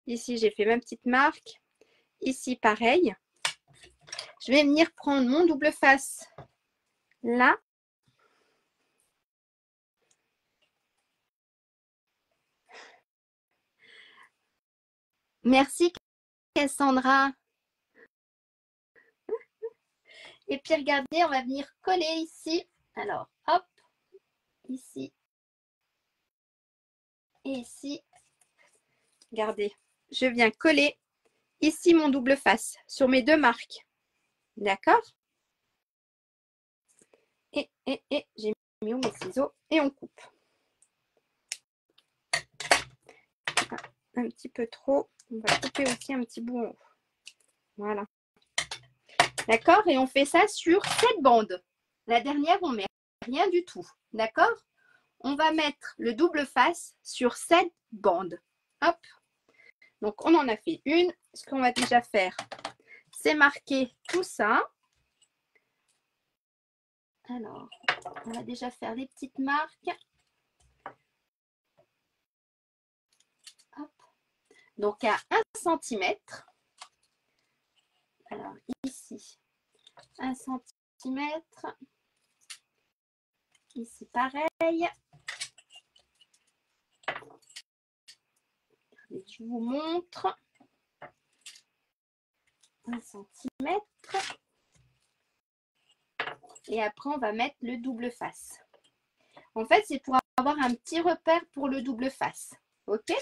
Ici, j'ai fait ma petite marque. Ici, pareil. Je vais venir prendre mon double face là. Merci, Cassandra. Et puis, regardez, on va venir coller ici. Alors, hop, ici et ici. Regardez, je viens coller ici mon double face sur mes 2 marques. D'accord? Et j'ai mis où mes ciseaux et on coupe. Un petit peu trop. On va couper aussi un petit bout en haut. Voilà. D'accord? Et on fait ça sur 7 bandes. La dernière, on ne met rien du tout. D'accord? On va mettre le double face sur 7 bandes. Hop. Donc, on en a fait une. Ce qu'on va déjà faire, c'est marquer tout ça. Alors, on va déjà faire des petites marques. Hop. Donc, à 1 cm. Alors, ici, 1 cm. Ici, pareil. Je vous montre. 1 cm. Et après, on va mettre le double face. En fait, c'est pour avoir un petit repère pour le double face. OK?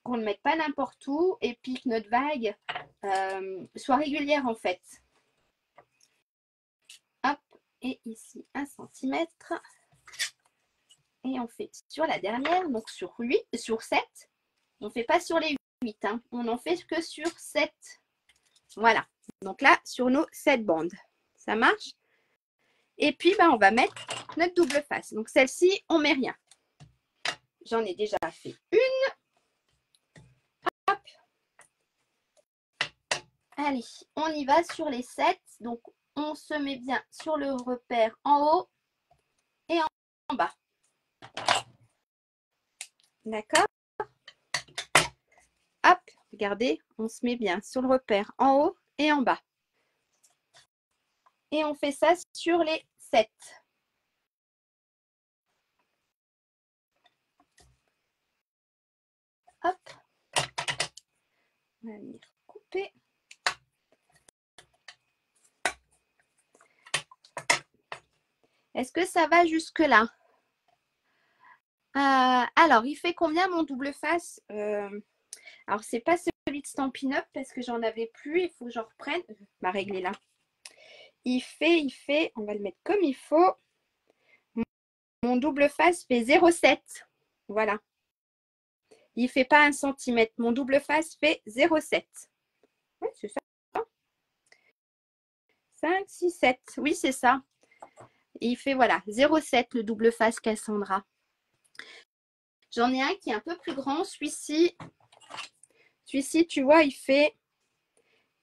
Qu'on ne mette pas n'importe où et puis que notre vague soit régulière en fait. Hop, et ici 1 cm. Et on fait sur la dernière, donc sur 8, sur 7. On ne fait pas sur les 8, hein. On n'en fait que sur 7. Voilà. Donc là, sur nos 7 bandes. Ça marche? Et puis, ben, on va mettre notre double face. Donc celle-ci, on ne met rien. J'en ai déjà fait une. Hop. Allez, on y va sur les 7. Donc, on se met bien sur le repère en haut et en bas. D'accord? Hop, regardez, on se met bien sur le repère en haut et en bas. Et on fait ça sur les 7. Hop. On va venir couper. Est-ce que ça va jusque-là? Alors, il fait combien mon double face? Alors, c'est pas celui de Stampin' Up parce que j'en avais plus. Il faut que j'en reprenne. Ma règle est là. Il fait, on va le mettre comme il faut. Mon double face fait 0,7. Voilà. Il fait pas 1 cm. Mon double face fait 0,7. Oui, c'est ça. 5, 6, 7. Oui, c'est ça. Et il fait, voilà, 0,7 le double face Cassandra. J'en ai un qui est un peu plus grand. Celui-ci, tu vois, il fait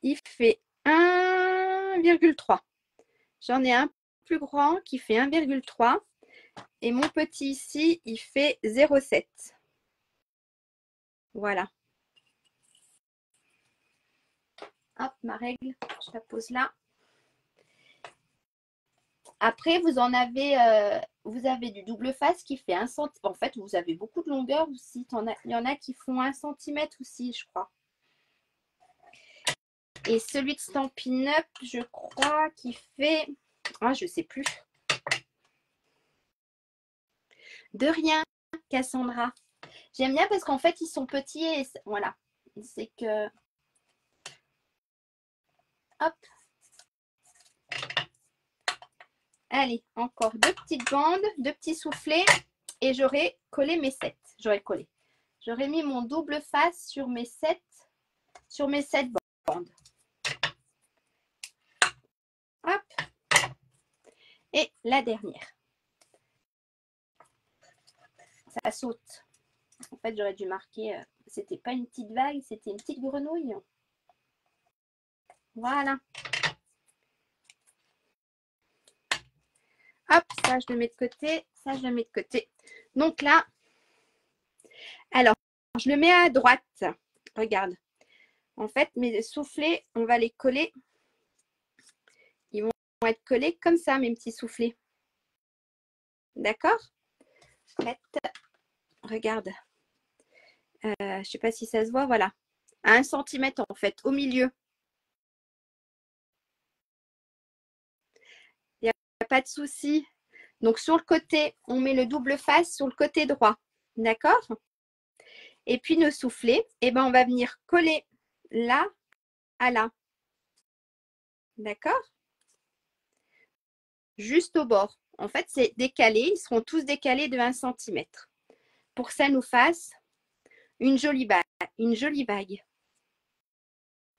1,3. J'en ai un plus grand qui fait 1,3. Et mon petit ici, il fait 0,7. Voilà. Hop, ma règle, je la pose là. Après, vous avez du double face qui fait 1 cm. En fait, vous avez beaucoup de longueur aussi. Il y en a qui font 1 cm aussi, je crois. Et celui de Stampin' Up, je crois qu'il fait... Ah, je ne sais plus. De rien, Cassandra. J'aime bien parce qu'en fait, ils sont petits et voilà. C'est que... Hop. Allez, encore 2 petites bandes, 2 petits soufflets et j'aurai collé mes 7. J'aurais mis mon double face sur mes 7 bandes. Hop. Et la dernière. Ça saute. En fait, j'aurais dû marquer, c'était pas une petite vague, c'était une petite grenouille. Voilà. Hop, ça je le mets de côté, ça je le mets de côté. Donc là, alors, je le mets à droite. Regarde. En fait, mes soufflets, on va les coller. Ils vont être collés comme ça, mes petits soufflets. D'accord? Regarde. Je ne sais pas si ça se voit, voilà. À 1 cm en fait, au milieu. Il n'y a pas de souci. Donc sur le côté, on met le double face sur le côté droit. D'accord? Et puis nos soufflets, eh ben, on va venir coller là à là. D'accord? Juste au bord. En fait, c'est décalé. Ils seront tous décalés de 1 cm. Pour que ça nous fasse une jolie vague.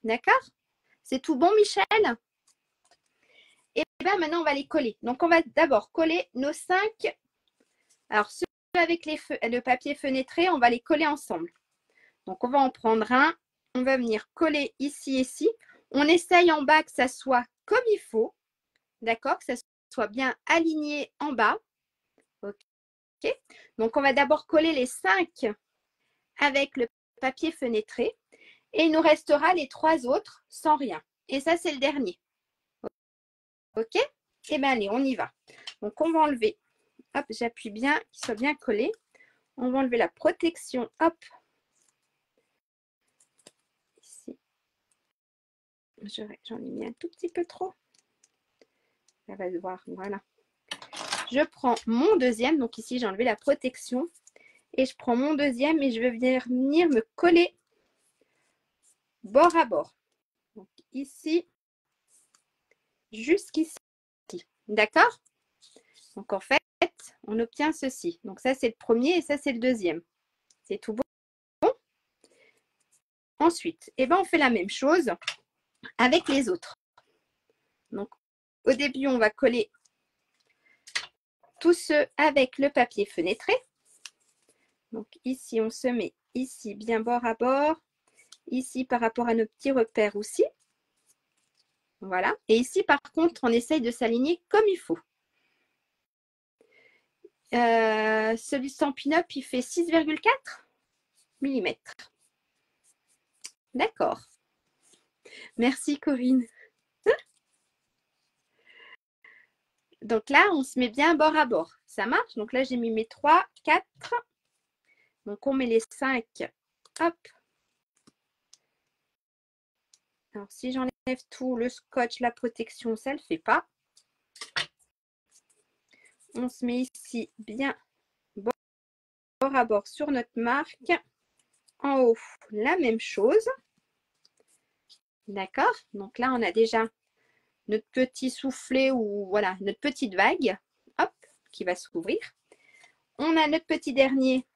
D'accord? C'est tout bon, Michel? Et bien maintenant, on va les coller. Donc, on va d'abord coller nos 5. Alors, ceux avec le papier fenêtré, on va les coller ensemble. Donc, on va en prendre un. On va venir coller ici et ici. On essaye en bas que ça soit comme il faut. D'accord? Que ça soit bien aligné en bas. OK. Donc, on va d'abord coller les 5 avec le papier fenêtré. Et il nous restera les 3 autres sans rien. Et ça, c'est le dernier. OK? Eh bien, allez, on y va. Donc, on va enlever. Hop, j'appuie bien, qu'il soit bien collé. On va enlever la protection. Hop. Ici. J'en ai mis un tout petit peu trop. Ça va se voir. Voilà. Je prends mon deuxième. Donc, ici, j'ai enlevé la protection. Et je prends mon deuxième et je vais venir me coller bord à bord. Donc, ici, jusqu'ici. D'accord? Donc, en fait, on obtient ceci. Donc, ça, c'est le premier et ça, c'est le deuxième. C'est tout bon. Ensuite, eh ben, on fait la même chose avec les autres. Donc, au début, on va coller tous ceux avec le papier fenêtré. Donc, ici, on se met ici, bien bord à bord. Ici, par rapport à nos petits repères aussi. Voilà. Et ici, par contre, on essaye de s'aligner comme il faut. Celui de Stampin' Up, il fait 6,4 mm. D'accord. Merci, Corinne. Donc là, on se met bien bord à bord. Ça marche? Donc là, j'ai mis mes 3, 4. Donc, on met les 5. Hop. Alors, si j'enlève tout, le scotch, la protection, ça ne le fait pas. On se met ici bien bord à bord sur notre marque. En haut, la même chose. D'accord? Donc là, on a déjà notre petit soufflet ou voilà, notre petite vague, hop, qui va s'ouvrir. On a notre petit dernier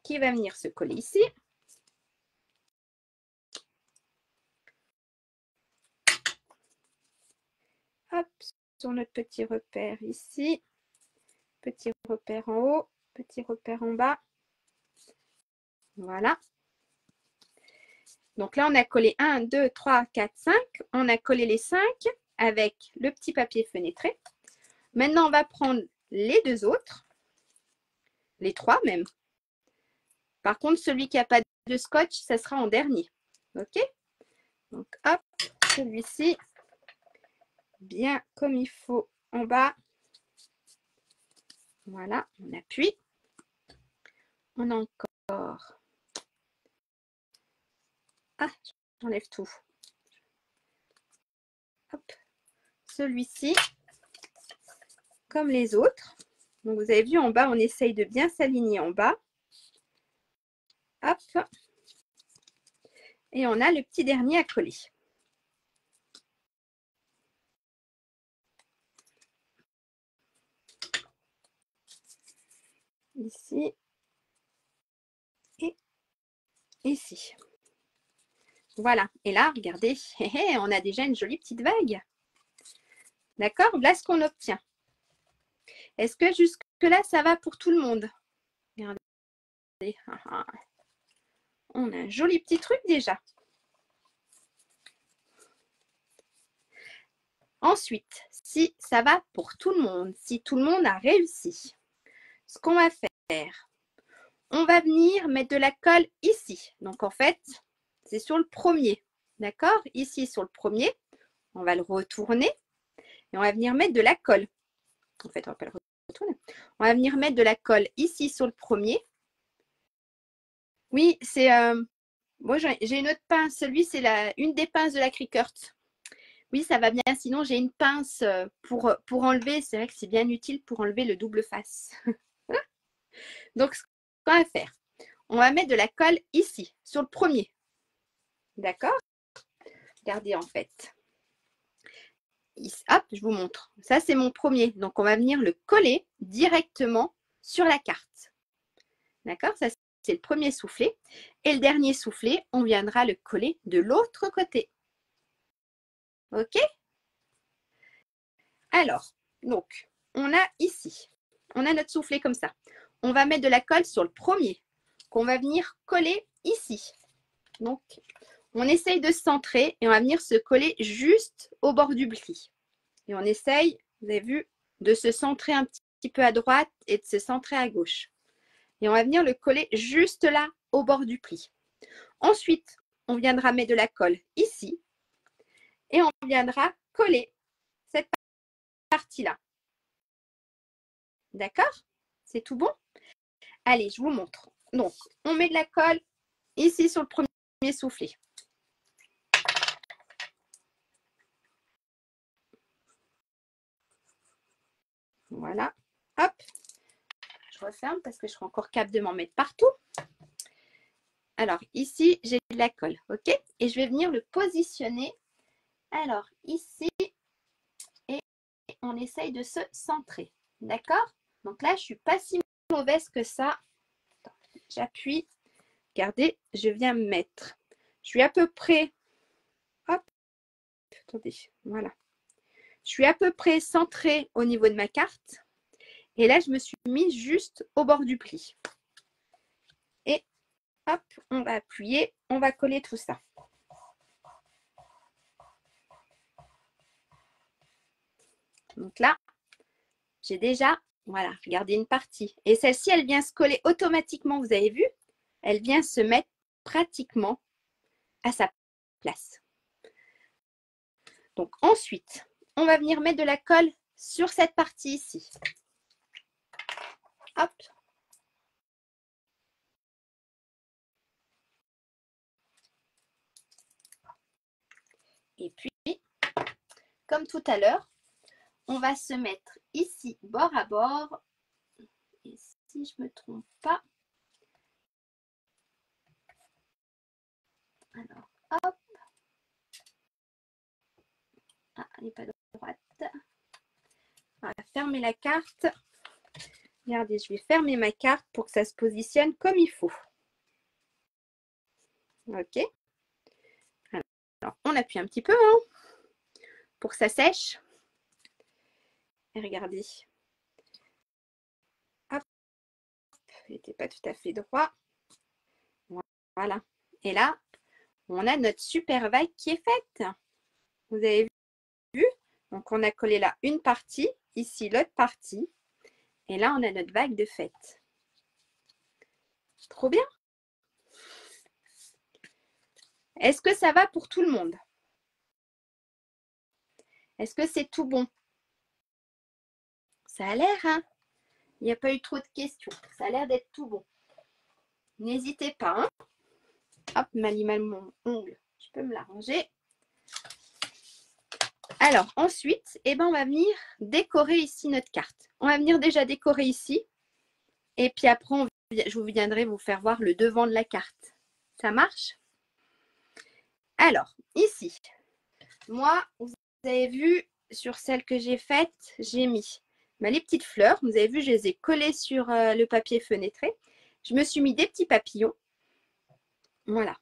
qui va venir se coller ici. Hop, sur notre petit repère ici. Petit repère en haut, petit repère en bas. Voilà. Donc là, on a collé 1, 2, 3, 4, 5. On a collé les 5 avec le petit papier fenêtré. Maintenant, on va prendre les deux autres, les 3 même. Par contre, celui qui n'a pas de scotch, ça sera en dernier. OK? Donc, hop, celui-ci, bien comme il faut en bas. Voilà, on appuie. On a encore. Ah, j'enlève tout. Hop, celui-ci, comme les autres. Donc, vous avez vu en bas, on essaye de bien s'aligner en bas. Hop. Et on a le petit dernier à coller. Ici. Et ici. Voilà. Et là, regardez, on a déjà une jolie petite vague. D'accord? Voilà ce qu'on obtient. Est-ce que jusque-là, ça va pour tout le monde? Regardez. On a un joli petit truc déjà. Ensuite, si ça va pour tout le monde, si tout le monde a réussi, ce qu'on va faire, on va venir mettre de la colle ici. Donc, en fait, c'est sur le premier. D'accord? Ici, sur le premier, on va le retourner et on va venir mettre de la colle. En fait, on va pas le retourner. On va venir mettre de la colle ici sur le premier. Oui, c'est... moi, j'ai une autre pince. Celui, c'est une des pinces de la Cricut. Oui, ça va bien. Sinon, j'ai une pince pour enlever. C'est vrai que c'est bien utile pour enlever le double face. Donc, ce qu'on va faire, on va mettre de la colle ici, sur le premier. D'accord? Regardez, en fait. Hop, je vous montre. Ça, c'est mon premier. Donc, on va venir le coller directement sur la carte. D'accord? Ça, c'est le premier soufflet. Et le dernier soufflet, on viendra le coller de l'autre côté. OK? Alors, donc, on a ici, on a notre soufflet comme ça. On va mettre de la colle sur le premier, qu'on va venir coller ici. Donc, on essaye de se centrer et on va venir se coller juste au bord du pli. Et on essaye, vous avez vu, de se centrer un petit peu à droite et de se centrer à gauche. Et on va venir le coller juste là, au bord du pli. Ensuite, on viendra mettre de la colle ici et on viendra coller cette partie-là. D'accord? C'est tout bon? Allez, je vous montre. Donc, on met de la colle ici sur le premier soufflet. Voilà. Hop. Je referme parce que je serai encore capable de m'en mettre partout. Alors, ici, j'ai de la colle. OK? Et je vais venir le positionner. Alors, ici, et on essaye de se centrer. D'accord? Donc là, je ne suis pas si mauvaise que ça. J'appuie. Regardez, je viens me mettre. Je suis à peu près... Hop. Attendez. Voilà. Je suis à peu près centrée au niveau de ma carte. Et là, je me suis mise juste au bord du pli. Et hop, on va appuyer, on va coller tout ça. Donc là, j'ai déjà, voilà, regardez une partie. Et celle-ci, elle vient se coller automatiquement, vous avez vu? Elle vient se mettre pratiquement à sa place. Donc ensuite, on va venir mettre de la colle sur cette partie ici. Hop. Et puis, comme tout à l'heure, on va se mettre ici, bord à bord. Et si je ne me trompe pas, alors, hop. Ah, elle n'est pas droite. On va fermer la carte. Regardez, je vais fermer ma carte pour que ça se positionne comme il faut. Ok. Alors, on appuie un petit peu hein, pour que ça sèche. Et regardez. Hop. Il n'était pas tout à fait droit. Voilà. Et là, on a notre super vague qui est faite. Vous avez vu? Donc, on a collé là une partie, ici l'autre partie. Et là, on a notre vague de fête. Trop bien. Est-ce que ça va pour tout le monde? Est-ce que c'est tout bon? Ça a l'air, hein? Il n'y a pas eu trop de questions. Ça a l'air d'être tout bon. N'hésitez pas. Hein? Hop, mon ongle. Je peux me l'arranger. Alors, ensuite, eh ben, on va venir décorer ici notre carte. On va venir déjà décorer ici. Et puis après, je viendrai vous faire voir le devant de la carte. Ça marche? Alors, ici, moi, vous avez vu, sur celle que j'ai faite, j'ai mis les petites fleurs. Vous avez vu, je les ai collées sur le papier fenêtré. Je me suis mis des petits papillons. Voilà.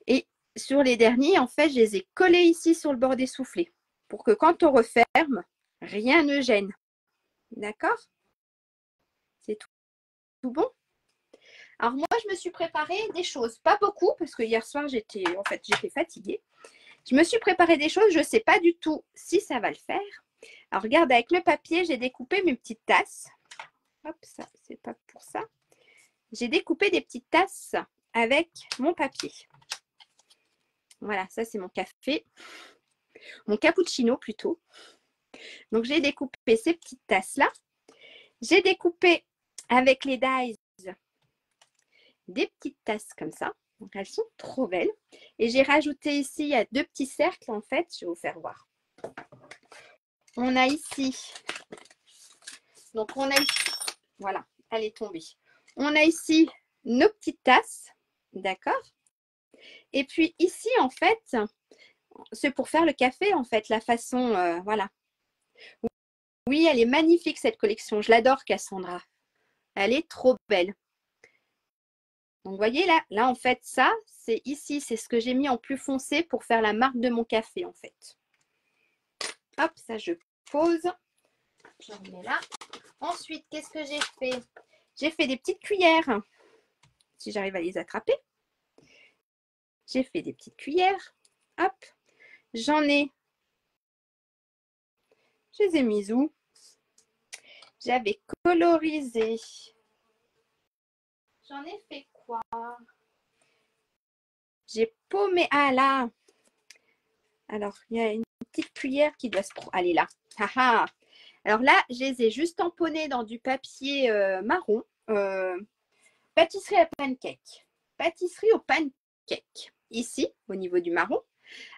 Et sur les derniers, en fait, je les ai collés ici sur le bord des soufflets pour que quand on referme, rien ne gêne. D'accord? C'est tout bon? Alors moi, je me suis préparé des choses. Pas beaucoup, parce que hier soir, j'étais fatiguée. Je me suis préparé des choses. Je ne sais pas du tout si ça va le faire. Alors, regarde, avec le papier, j'ai découpé mes petites tasses. Hop, ça, c'est pas pour ça. J'ai découpé des petites tasses avec mon papier. Voilà, ça, c'est mon café. Mon cappuccino, plutôt. Donc, j'ai découpé ces petites tasses-là. J'ai découpé avec les dies des petites tasses comme ça. Donc, elles sont trop belles. Et j'ai rajouté ici, il y a 2 petits cercles, en fait. Je vais vous faire voir. On a ici, donc on a ici, voilà, elle est tombée. On a ici nos petites tasses, d'accord? Et puis ici, en fait, c'est pour faire le café, en fait, la façon, voilà. Oui, elle est magnifique, cette collection. Je l'adore, Cassandra. Elle est trop belle. Donc, vous voyez, là, en fait, ça, c'est ici, c'est ce que j'ai mis en plus foncé pour faire la marque de mon café, en fait. Hop, ça, je pose. Je remets là. Ensuite, qu'est-ce que j'ai fait? J'ai fait des petites cuillères. Si j'arrive à les attraper. J'ai fait des petites cuillères. Hop. Je les ai mises où? J'avais colorisé. J'en ai fait quoi? J'ai paumé. Ah là. Alors, il y a une petite cuillère qui doit se... Allez là. Haha. Alors là, je les ai juste tamponnées dans du papier marron. Pâtisserie à pancake. Pâtisserie au pancake. Ici, au niveau du marron.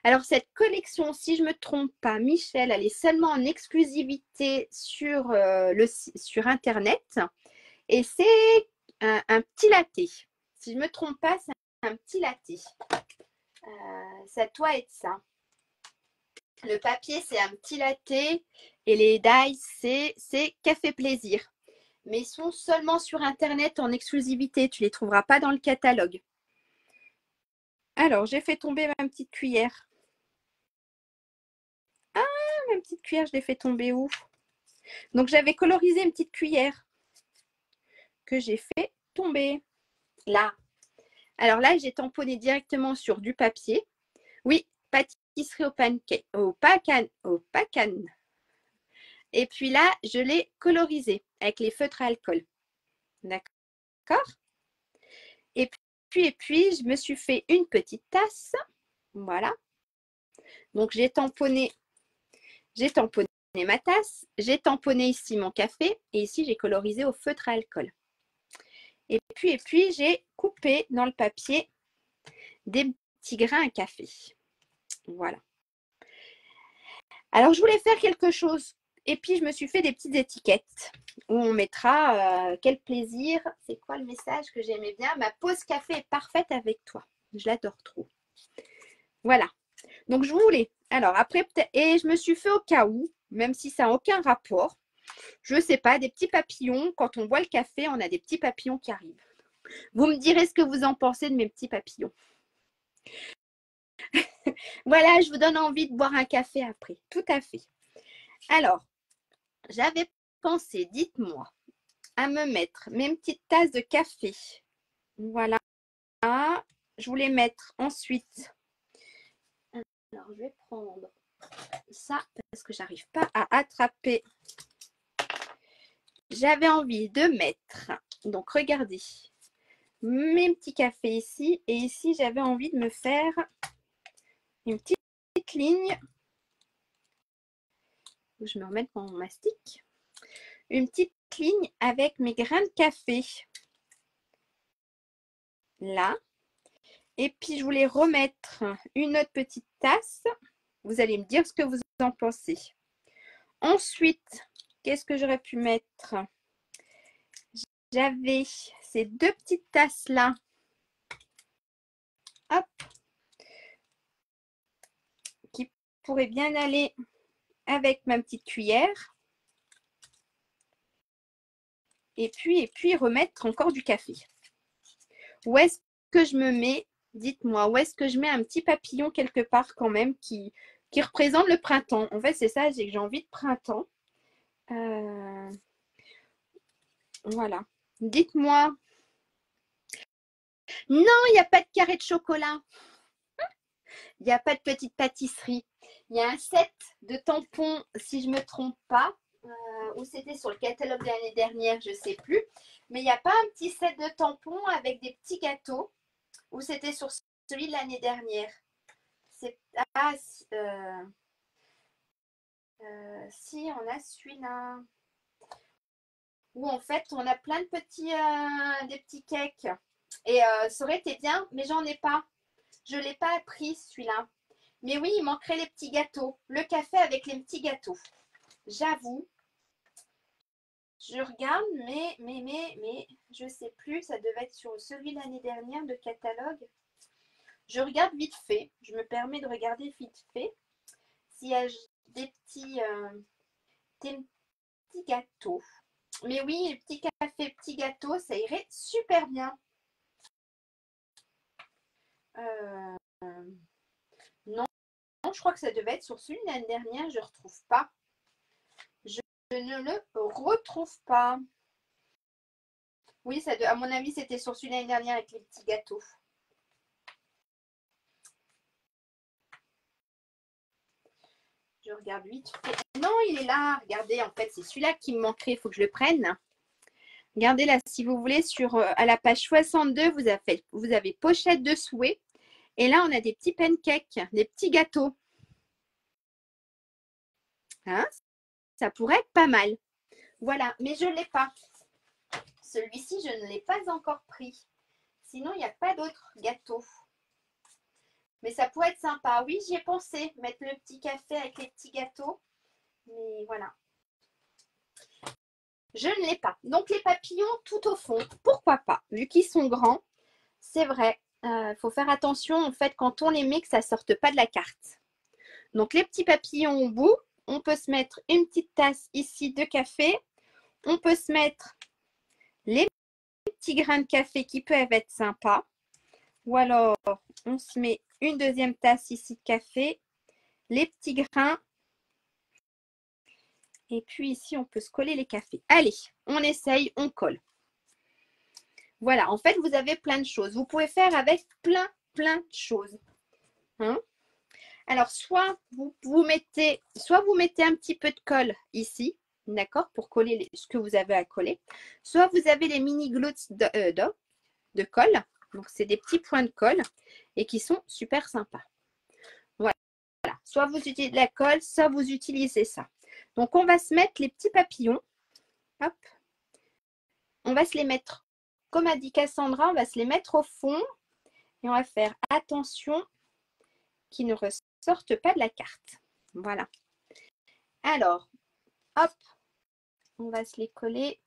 Alors, cette collection, si je ne me trompe pas, Michel, elle est seulement en exclusivité sur Internet. Et c'est un petit latte. Si je ne me trompe pas, c'est un petit latte. Ça doit être ça. Le papier, c'est un petit latte. Et les dies, c'est Café Plaisir. Mais ils sont seulement sur Internet en exclusivité. Tu ne les trouveras pas dans le catalogue. Alors, j'ai fait tomber ma petite cuillère. Ah, ma petite cuillère, je l'ai fait tomber où? Donc, j'avais colorisé une petite cuillère que j'ai fait tomber. Là. Alors là, j'ai tamponné directement sur du papier. Oui, pâtisserie au pacan. Et puis là, je l'ai colorisé avec les feutres à alcool. D'accord? Et puis, je me suis fait une petite tasse. Voilà. Donc, j'ai tamponné ma tasse. J'ai tamponné ici mon café. Et ici, j'ai colorisé au feutre à alcool. Et puis j'ai coupé dans le papier des petits grains à café. Voilà. Alors, je voulais faire quelque chose. Et puis, je me suis fait des petites étiquettes où on mettra quel plaisir. C'est quoi le message que j'aimais bien? Ma pause café est parfaite avec toi. Je l'adore trop. Voilà. Donc, je voulais. Alors, après, peut-être. Et je me suis fait au cas où, même si ça n'a aucun rapport, je ne sais pas, des petits papillons. Quand on boit le café, on a des petits papillons qui arrivent. Vous me direz ce que vous en pensez de mes petits papillons. Voilà, je vous donne envie de boire un café après. Tout à fait. Alors, j'avais pensé, dites-moi, à me mettre mes petites tasses de café. Voilà. Je voulais mettre ensuite. Alors, je vais prendre ça parce que j'arrive pas à attraper. J'avais envie de mettre, donc regardez, mes petits cafés ici. Et ici, j'avais envie de me faire une petite ligne. Je me remets mon mastic. Une petite ligne avec mes grains de café. Là. Et puis, je voulais remettre une autre petite tasse. Vous allez me dire ce que vous en pensez. Ensuite, qu'est-ce que j'aurais pu mettre? J'avais ces deux petites tasses-là. Hop. Qui pourraient bien aller avec ma petite cuillère. Et puis remettre encore du café. Où est-ce que je me mets? Dites-moi, où est-ce que je mets un petit papillon quelque part quand même qui représente le printemps? En fait, c'est ça, j'ai envie de printemps. Voilà. Dites-moi. Non, il n'y a pas de carré de chocolat. Il n'y a pas de petite pâtisserie. Il y a un set de tampons, si je ne me trompe pas, ou c'était sur le catalogue de l'année dernière, je ne sais plus. Mais il n'y a pas un petit set de tampons avec des petits gâteaux, ou c'était sur celui de l'année dernière. Si, on a celui-là. Où en fait, on a plein de des petits cakes. Et ça aurait été bien, mais j'en ai pas. Je ne l'ai pas pris celui-là. Mais oui, il manquerait les petits gâteaux. Le café avec les petits gâteaux. J'avoue. Je regarde, mais je ne sais plus. Ça devait être sur celui de l'année dernière de catalogue. Je regarde vite fait. Je me permets de regarder vite fait. S'il y a des petits gâteaux. Mais oui, les petits cafés, petits gâteaux, ça irait super bien. Non, je crois que ça devait être sur celui de l'année dernière. Je ne retrouve pas. Je ne le retrouve pas. Oui, à mon avis, c'était sur celui de l'année dernière avec les petits gâteaux. Je regarde vite fait. Non, il est là. Regardez, en fait, c'est celui-là qui me manquerait. Il faut que je le prenne. Regardez là, si vous voulez, à la page 62, vous avez pochette de souhait. Et là, on a des petits pancakes, des petits gâteaux. Hein? Ça pourrait être pas mal. Voilà, mais je ne l'ai pas. Celui-ci, je ne l'ai pas encore pris. Sinon, il n'y a pas d'autres gâteaux. Mais ça pourrait être sympa. Oui, j'y ai pensé, mettre le petit café avec les petits gâteaux. Mais voilà. Je ne l'ai pas. Donc, les papillons tout au fond, pourquoi pas? Vu qu'ils sont grands, c'est vrai. Il faut faire attention, en fait, quand on les met, que ça ne sorte pas de la carte. Donc, les petits papillons au bout, on peut se mettre une petite tasse ici de café. On peut se mettre les petits grains de café qui peuvent être sympas. Ou alors, on se met une deuxième tasse ici de café, les petits grains. Et puis ici, on peut se coller les cafés. Allez, on essaye, on colle. Voilà, en fait, vous avez plein de choses. Vous pouvez faire avec plein de choses. Hein? Alors, soit vous mettez un petit peu de colle ici, d'accord, pour coller ce que vous avez à coller. Soit vous avez les mini gouttes de colle. Donc, c'est des petits points de colle et qui sont super sympas. Voilà. Soit vous utilisez de la colle, soit vous utilisez ça. Donc, on va se mettre les petits papillons. Hop. On va se les mettre, comme a dit Cassandra, on va se les mettre au fond. Et on va faire attention qu'ils ne ressortent pas de la carte. Voilà. Alors, hop, on va se les coller.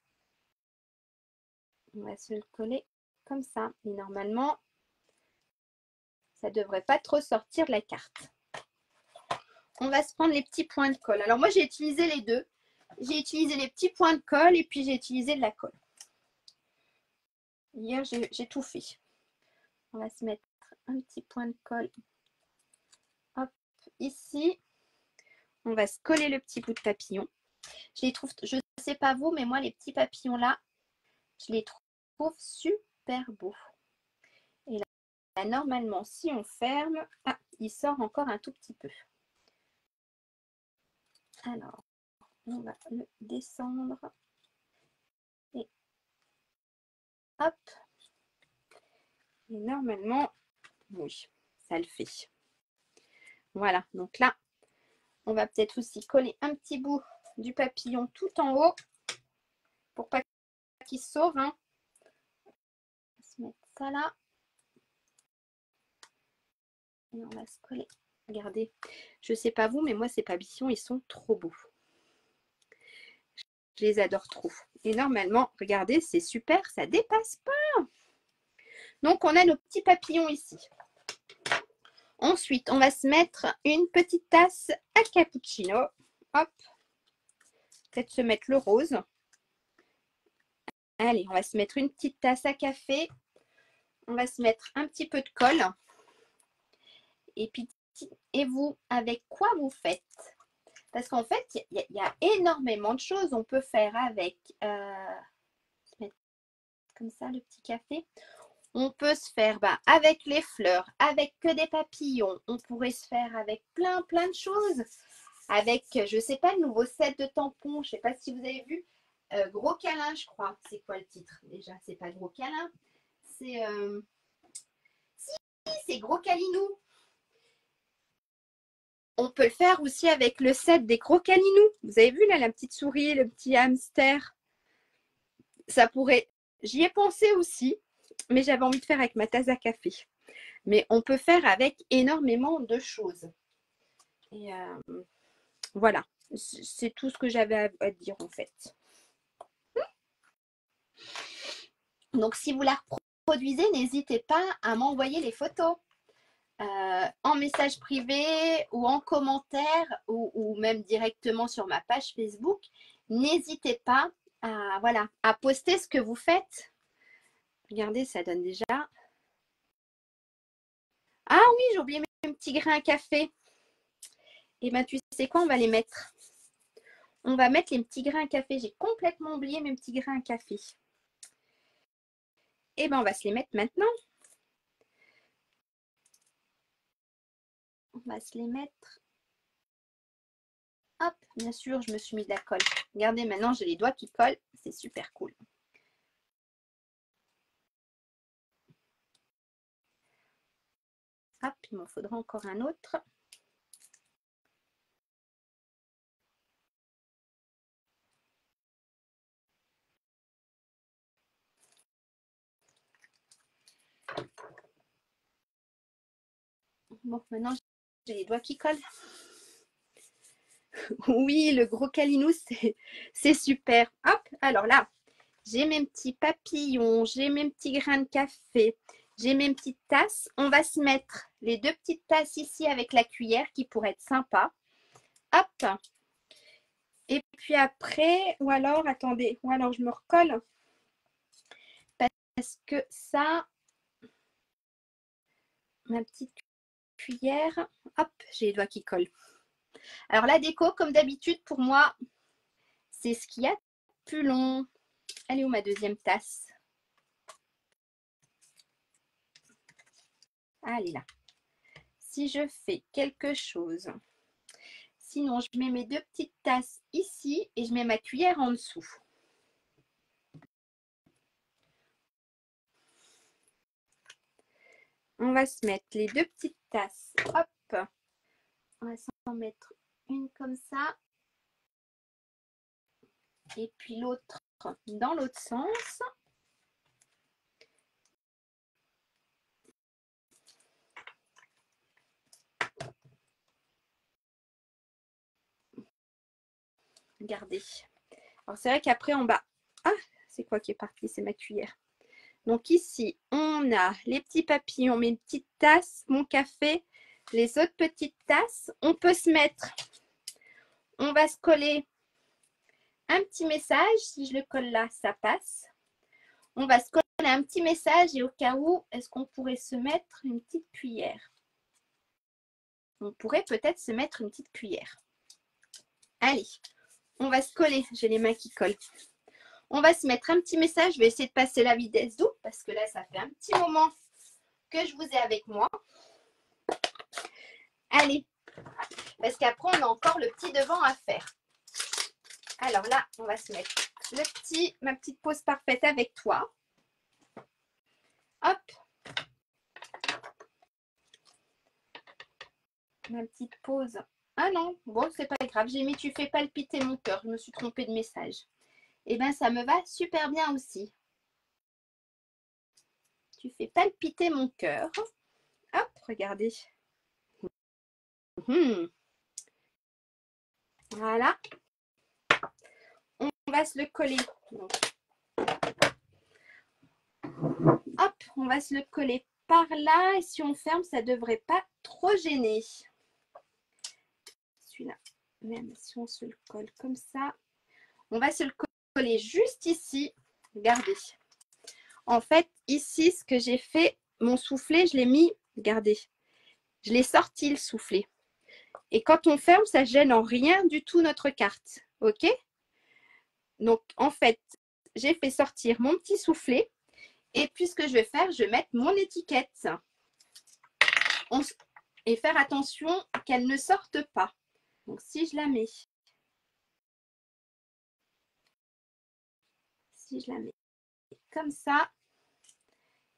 On va se le coller comme ça. Et normalement, ça ne devrait pas trop sortir de la carte. On va se prendre les petits points de colle. Alors moi, j'ai utilisé les deux. J'ai utilisé les petits points de colle et puis j'ai utilisé de la colle. Hier, j'ai tout fait. On va se mettre un petit point de colle. Hop, ici. On va se coller le petit bout de papillon. Je les trouve, je ne sais pas vous, mais moi, les petits papillons là, je les trouve super beaux. Et là, normalement, si on ferme, ah, il sort encore un tout petit peu. Alors, on va le descendre. Et hop. Et normalement, oui, ça le fait. Voilà, donc là, on va peut-être aussi coller un petit bout du papillon tout en haut pour pas qu'il se sauve. Hein. On va se mettre ça là. Et on va se coller. Regardez, je sais pas vous, mais moi, ces papillons, ils sont trop beaux. Je les adore trop. Et normalement, regardez, c'est super, ça dépasse pas. Donc, on a nos petits papillons ici. Ensuite, on va se mettre une petite tasse à cappuccino. Hop. Peut-être se mettre le rose. Allez, on va se mettre une petite tasse à café. On va se mettre un petit peu de colle. Et puis, et vous, avec quoi vous faites? Parce qu'en fait, il y a énormément de choses. On peut faire avec, mettre comme ça, le petit café. On peut se faire avec les fleurs, avec que des papillons. On pourrait se faire avec plein de choses. Avec, je ne sais pas, le nouveau set de tampons. Je ne sais pas si vous avez vu. Gros câlin, je crois. C'est quoi le titre déjà? C'est pas Gros câlin. C'est... Si, c'est Gros câlinou. On peut le faire aussi avec le set des Gros câlinous. Vous avez vu là la petite souris, le petit hamster? Ça pourrait... J'y ai pensé aussi, mais j'avais envie de faire avec ma tasse à café. Mais on peut faire avec énormément de choses. Et voilà, c'est tout ce que j'avais à dire en fait. Donc si vous la reproduisez, n'hésitez pas à m'envoyer les photos en message privé ou en commentaire ou même directement sur ma page Facebook. N'hésitez pas à, voilà, à poster ce que vous faites. Regardez, ça donne déjà. Ah oui, j'ai oublié mes petits grains à café. Et bien, tu sais quoi, on va les mettre. On va mettre les petits grains à café. J'ai complètement oublié mes petits grains à café. Et bien, on va se les mettre maintenant. On va se les mettre. Hop, bien sûr, je me suis mis de la colle. Regardez, maintenant, j'ai les doigts qui collent. C'est super cool. Hop, il m'en faudra encore un autre. Bon, maintenant, j'ai les doigts qui collent. Oui, le gros câlinou, c'est super. Hop, alors là, j'ai mes petits papillons, j'ai mes petits grains de café, j'ai mes petites tasses. On va se mettre les deux petites tasses ici avec la cuillère qui pourrait être sympa. Hop. Et puis après, ou alors, attendez, ou alors je me recolle. Parce que ça, ma petite cuillère, hop, j'ai les doigts qui collent. Alors la déco, comme d'habitude, pour moi, c'est ce qu'il y a de plus long. Elle est où ma deuxième tasse? Ah, elle est là. Si je fais quelque chose, sinon je mets mes deux petites tasses ici et je mets ma cuillère en dessous. On va se mettre les deux petites tasses. Hop. On va s'en mettre une comme ça. Et puis l'autre dans l'autre sens. Regardez. Alors, c'est vrai qu'après, en bas... Ah, c'est quoi qui est parti? C'est ma cuillère. Donc ici, on a les petits papillons, mes petites tasses, mon café, les autres petites tasses. On peut se mettre... On va se coller un petit message. Si je le colle là, ça passe. On va se coller un petit message et au cas où, est-ce qu'on pourrait se mettre une petite cuillère? On pourrait peut-être se mettre une petite cuillère. Allez, on va se coller. J'ai les mains qui collent. On va se mettre un petit message. Je vais essayer de passer la vitesse d'eau parce que là, ça fait un petit moment que je vous ai avec moi. Allez, parce qu'après, on a encore le petit devant à faire. Alors là, on va se mettre ma petite pause parfaite avec toi. Hop. Ma petite pause. Ah non, bon, c'est pas grave. J'ai mis tu fais palpiter mon cœur. Je me suis trompée de message. Eh bien, ça me va super bien aussi. Tu fais palpiter mon cœur. Hop, regardez. Voilà. On va se le coller. Donc, hop, on va se le coller par là. Et si on ferme, ça ne devrait pas trop gêner. Celui-là, même si on se le colle comme ça. On va se le coller juste ici. Regardez. En fait, ici, ce que j'ai fait, mon soufflet, je l'ai mis, regardez, je l'ai sorti le soufflet. Et quand on ferme, ça gêne en rien du tout notre carte. OK? Donc, en fait, j'ai fait sortir mon petit soufflet. Et puis, ce que je vais faire, je vais mettre mon étiquette. Et faire attention qu'elle ne sorte pas. Donc, si je la mets. Si je la mets comme ça,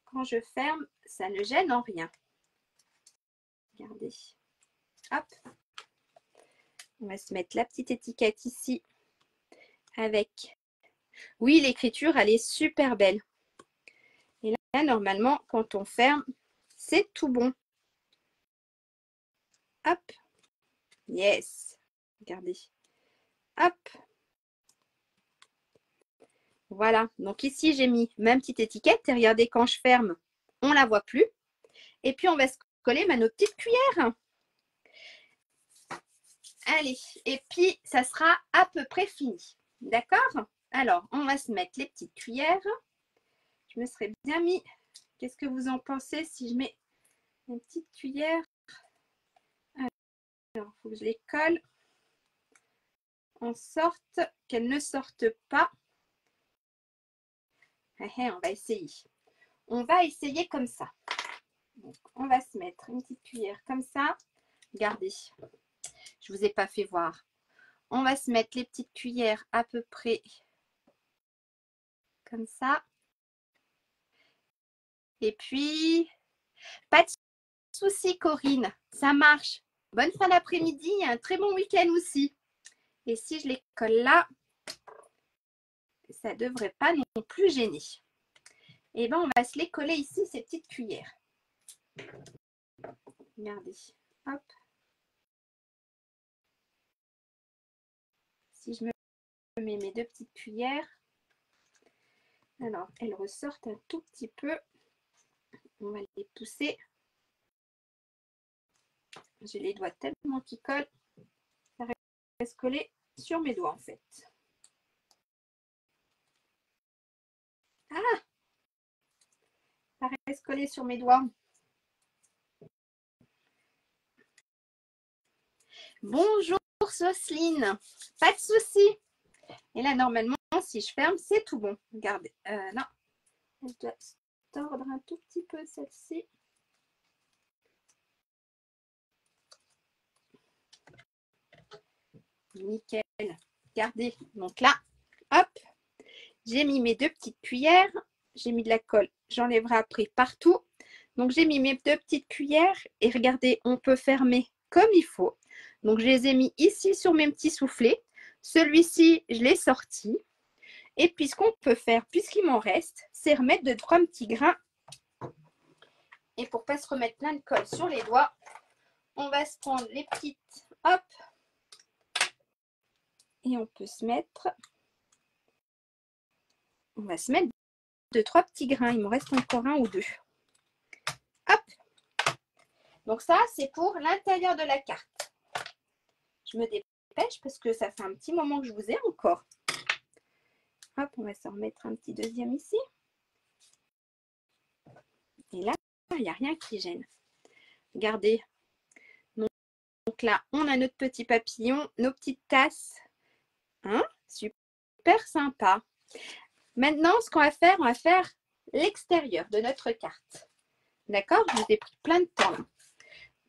quand je ferme, ça ne gêne en rien. Regardez. Hop. On va se mettre la petite étiquette ici avec... Oui, l'écriture, elle est super belle. Et là, normalement, quand on ferme, c'est tout bon. Hop. Yes. Regardez. Hop. Voilà. Donc ici, j'ai mis ma petite étiquette. Et regardez, quand je ferme, on ne la voit plus. Et puis, on va se coller nos petites cuillères. Allez. Et puis, ça sera à peu près fini. D'accord? Alors, on va se mettre les petites cuillères. Je me serais bien mis. Qu'est-ce que vous en pensez si je mets une petite cuillère? Alors, il faut que je les colle en sorte qu'elles ne sortent pas. On va essayer. On va essayer comme ça. Donc, on va se mettre une petite cuillère comme ça. Regardez, je ne vous ai pas fait voir. On va se mettre les petites cuillères à peu près comme ça. Et puis, pas de souci Corinne, ça marche. Bonne fin d'après-midi et un très bon week-end aussi. Et si je les colle là, ça ne devrait pas non plus gêner. Et bien, on va se les coller ici, ces petites cuillères. Regardez, hop. Si je me mets mes deux petites cuillères, alors elles ressortent un tout petit peu. On va les pousser. J'ai les doigts tellement qui collent. Ça reste collé sur mes doigts en fait. Ah! Ça reste collé sur mes doigts. Bonjour Soceline. Pas de souci. Et là, normalement, si je ferme, c'est tout bon. Regardez. Non. Elle doit se tordre un tout petit peu celle-ci. Nickel. Regardez. Donc là, hop. J'ai mis mes deux petites cuillères. J'ai mis de la colle. J'enlèverai après partout. Donc, j'ai mis mes deux petites cuillères. Et regardez, on peut fermer comme il faut. Donc, je les ai mis ici sur mes petits soufflets. Celui-ci, je l'ai sorti. Et puis, ce qu'on peut faire, puisqu'il m'en reste, c'est remettre 2-3 petits grains. Et pour ne pas se remettre plein de colle sur les doigts, on va se prendre les petites, hop, Et on peut se mettre... On va se mettre 2-3 petits grains. Il me reste encore 1 ou 2. Hop. Donc ça, c'est pour l'intérieur de la carte. Je me dépêche parce que ça fait un petit moment que je vous ai encore. Hop, on va se remettre un petit deuxième ici. Et là, il n'y a rien qui gêne. Regardez. Donc là, on a notre petit papillon, nos petites tasses. Hein? Super sympa. Maintenant, ce qu'on va faire l'extérieur de notre carte. D'accord? Je vous ai pris plein de temps là.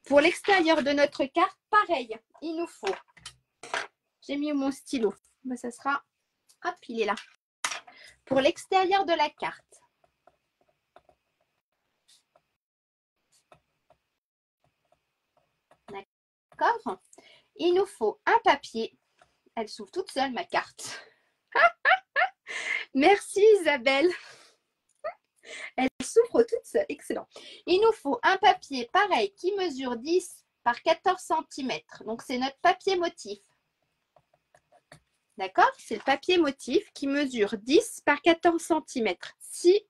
Pour l'extérieur de notre carte, pareil, il nous faut. J'ai mis mon stylo. Ben, ça sera... Hop, il est là. Pour l'extérieur de la carte. D'accord? Il nous faut un papier. Elle s'ouvre toute seule, ma carte. Merci Isabelle. Elle s'ouvre toute seule. Excellent. Il nous faut un papier pareil qui mesure 10 par 14 cm. Donc, c'est notre papier motif. D'accord? C'est le papier motif qui mesure 10 par 14 cm. Si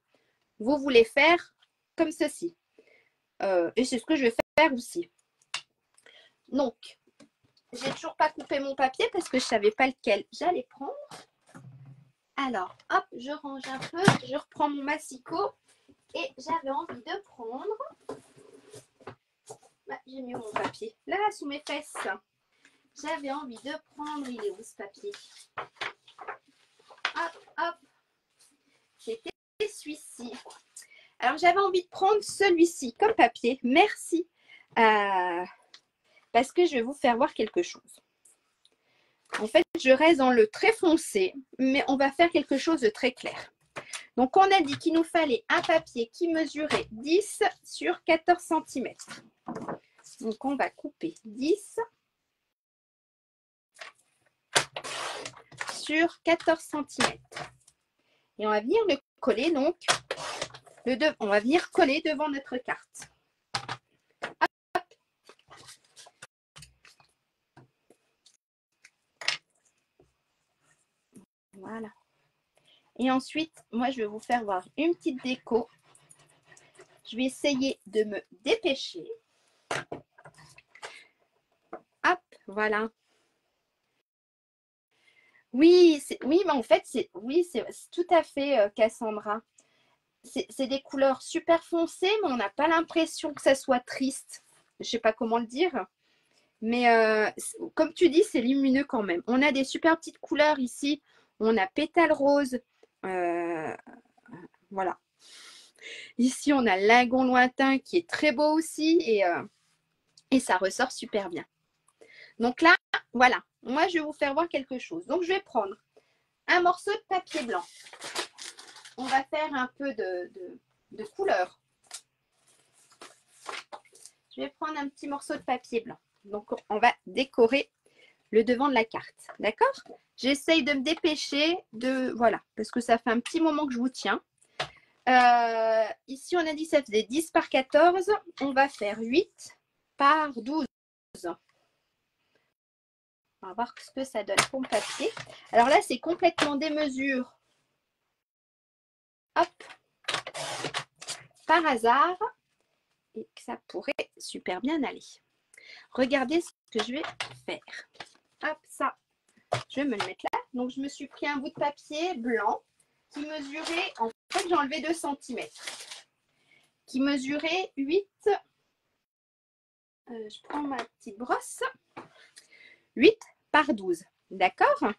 vous voulez faire comme ceci. Et c'est ce que je vais faire aussi. Donc, j'ai toujours pas coupé mon papier parce que je ne savais pas lequel j'allais prendre. Alors, hop, je range un peu. Je reprends mon massicot. Et j'avais envie de prendre... Bah, j'ai mis mon papier là, sous mes fesses. J'avais envie de prendre... Il est où ce papier? Hop, hop. C'était celui-ci. Alors, j'avais envie de prendre celui-ci comme papier. Merci. Parce que je vais vous faire voir quelque chose. En fait, je reste dans le très foncé, mais on va faire quelque chose de très clair. Donc, on a dit qu'il nous fallait un papier qui mesurait 10 sur 14 cm. Donc, on va couper 10 sur 14 cm. Et on va venir le coller, donc, on va venir coller devant notre carte. Hop. Voilà. Et ensuite, moi, je vais vous faire voir une petite déco. Je vais essayer de me dépêcher. Hop, voilà. Oui, mais en fait, c'est tout à fait Cassandra. C'est des couleurs super foncées, mais on n'a pas l'impression que ça soit triste. Je ne sais pas comment le dire. Mais comme tu dis, c'est lumineux quand même. On a des super petites couleurs ici. On a pétale rose. Voilà. Ici, on a lingon lointain qui est très beau aussi. Et ça ressort super bien. Donc là, voilà. Moi, je vais vous faire voir quelque chose. Donc, je vais prendre un morceau de papier blanc. On va faire un peu de couleur. Je vais prendre un petit morceau de papier blanc. Donc, on va décorer le devant de la carte. D'accord? J'essaye de me dépêcher voilà, parce que ça fait un petit moment que je vous tiens. Ici, on a dit ça faisait 10 par 14. On va faire 8 par 12. On va voir ce que ça donne pour le papier. Alors là, c'est complètement des mesures. Hop. Par hasard. Et que ça pourrait super bien aller. Regardez ce que je vais faire. Hop, ça. Je vais me le mettre là. Donc, je me suis pris un bout de papier blanc qui mesurait, en fait, j'ai enlevé 2 cm. Qui mesurait 8. Je prends ma petite brosse. 8 par 12. D'accord?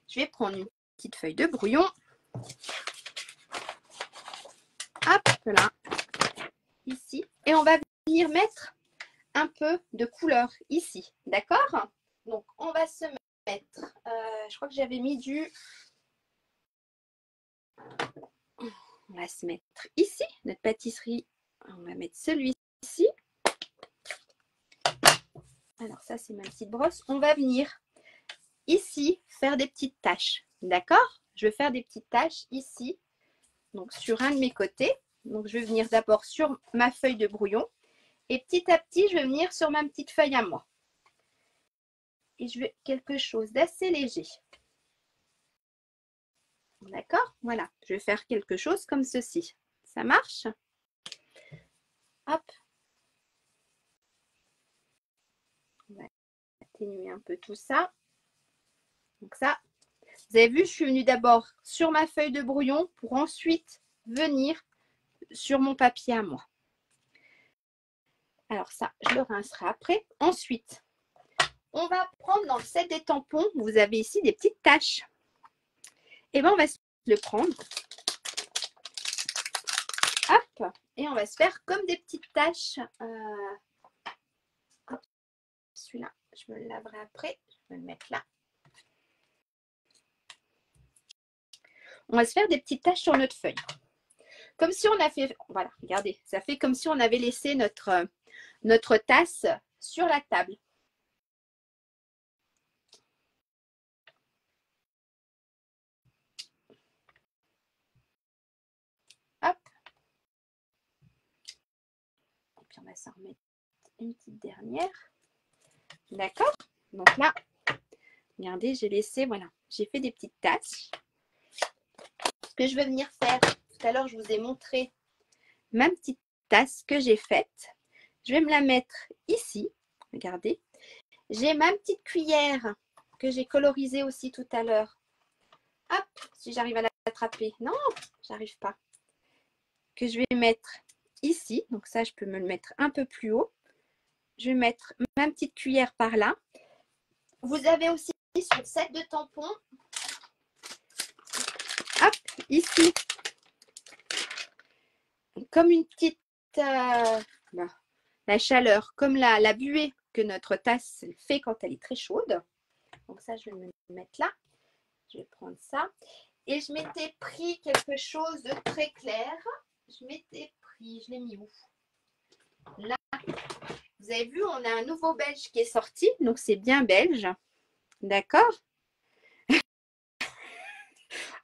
Je vais prendre une petite feuille de brouillon. Hop là. Ici. Et on va venir mettre un peu de couleur ici. D'accord? Donc, on va se mettre, je crois que j'avais mis on va se mettre ici, notre pâtisserie. On va mettre celui-ci. Alors, ça, c'est ma petite brosse. On va venir ici faire des petites taches. D'accord? Je vais faire des petites taches ici, donc sur un de mes côtés. Donc, je vais venir d'abord sur ma feuille de brouillon. Et petit à petit, je vais venir sur ma petite feuille à moi. et je veux quelque chose d'assez léger. D'accord? Voilà, je vais faire quelque chose comme ceci. Ça marche? Hop. On va atténuer un peu tout ça. Donc ça, vous avez vu, je suis venue d'abord sur ma feuille de brouillon pour ensuite venir sur mon papier à moi. Alors ça, je le rincerai après. Ensuite, on va prendre dans le set des tampons, vous avez ici des petites taches. Et bien, on va le prendre. Hop, et on va se faire comme des petites taches. Celui-là, je me le laverai après. Je vais le mettre là. On va se faire des petites taches sur notre feuille. Comme si on a fait, voilà, regardez, ça fait comme si on avait laissé notre tasse sur la table. Hop. Et puis on va s'en remettre une petite dernière. D'accord? Donc là, regardez, j'ai laissé, voilà, j'ai fait des petites taches. Ce que je vais venir faire, tout à l'heure, je vous ai montré ma petite tasse que j'ai faite. Je vais me la mettre ici. Regardez. J'ai ma petite cuillère que j'ai colorisée aussi tout à l'heure. Hop, si j'arrive à l'attraper. Non, j'arrive pas. Que je vais mettre ici. Donc ça, je peux me le mettre un peu plus haut. Je vais mettre ma petite cuillère par là. Vous avez aussi sur le set de tampons. Hop, ici. Comme une petite... la chaleur, comme la buée que notre tasse fait quand elle est très chaude. Donc ça, je vais me mettre là. Je vais prendre ça. Et je m'étais pris quelque chose de très clair. Je m'étais pris, je l'ai mis où? Là, vous avez vu, on a un nouveau belge qui est sorti. Donc, c'est bien belge. D'accord?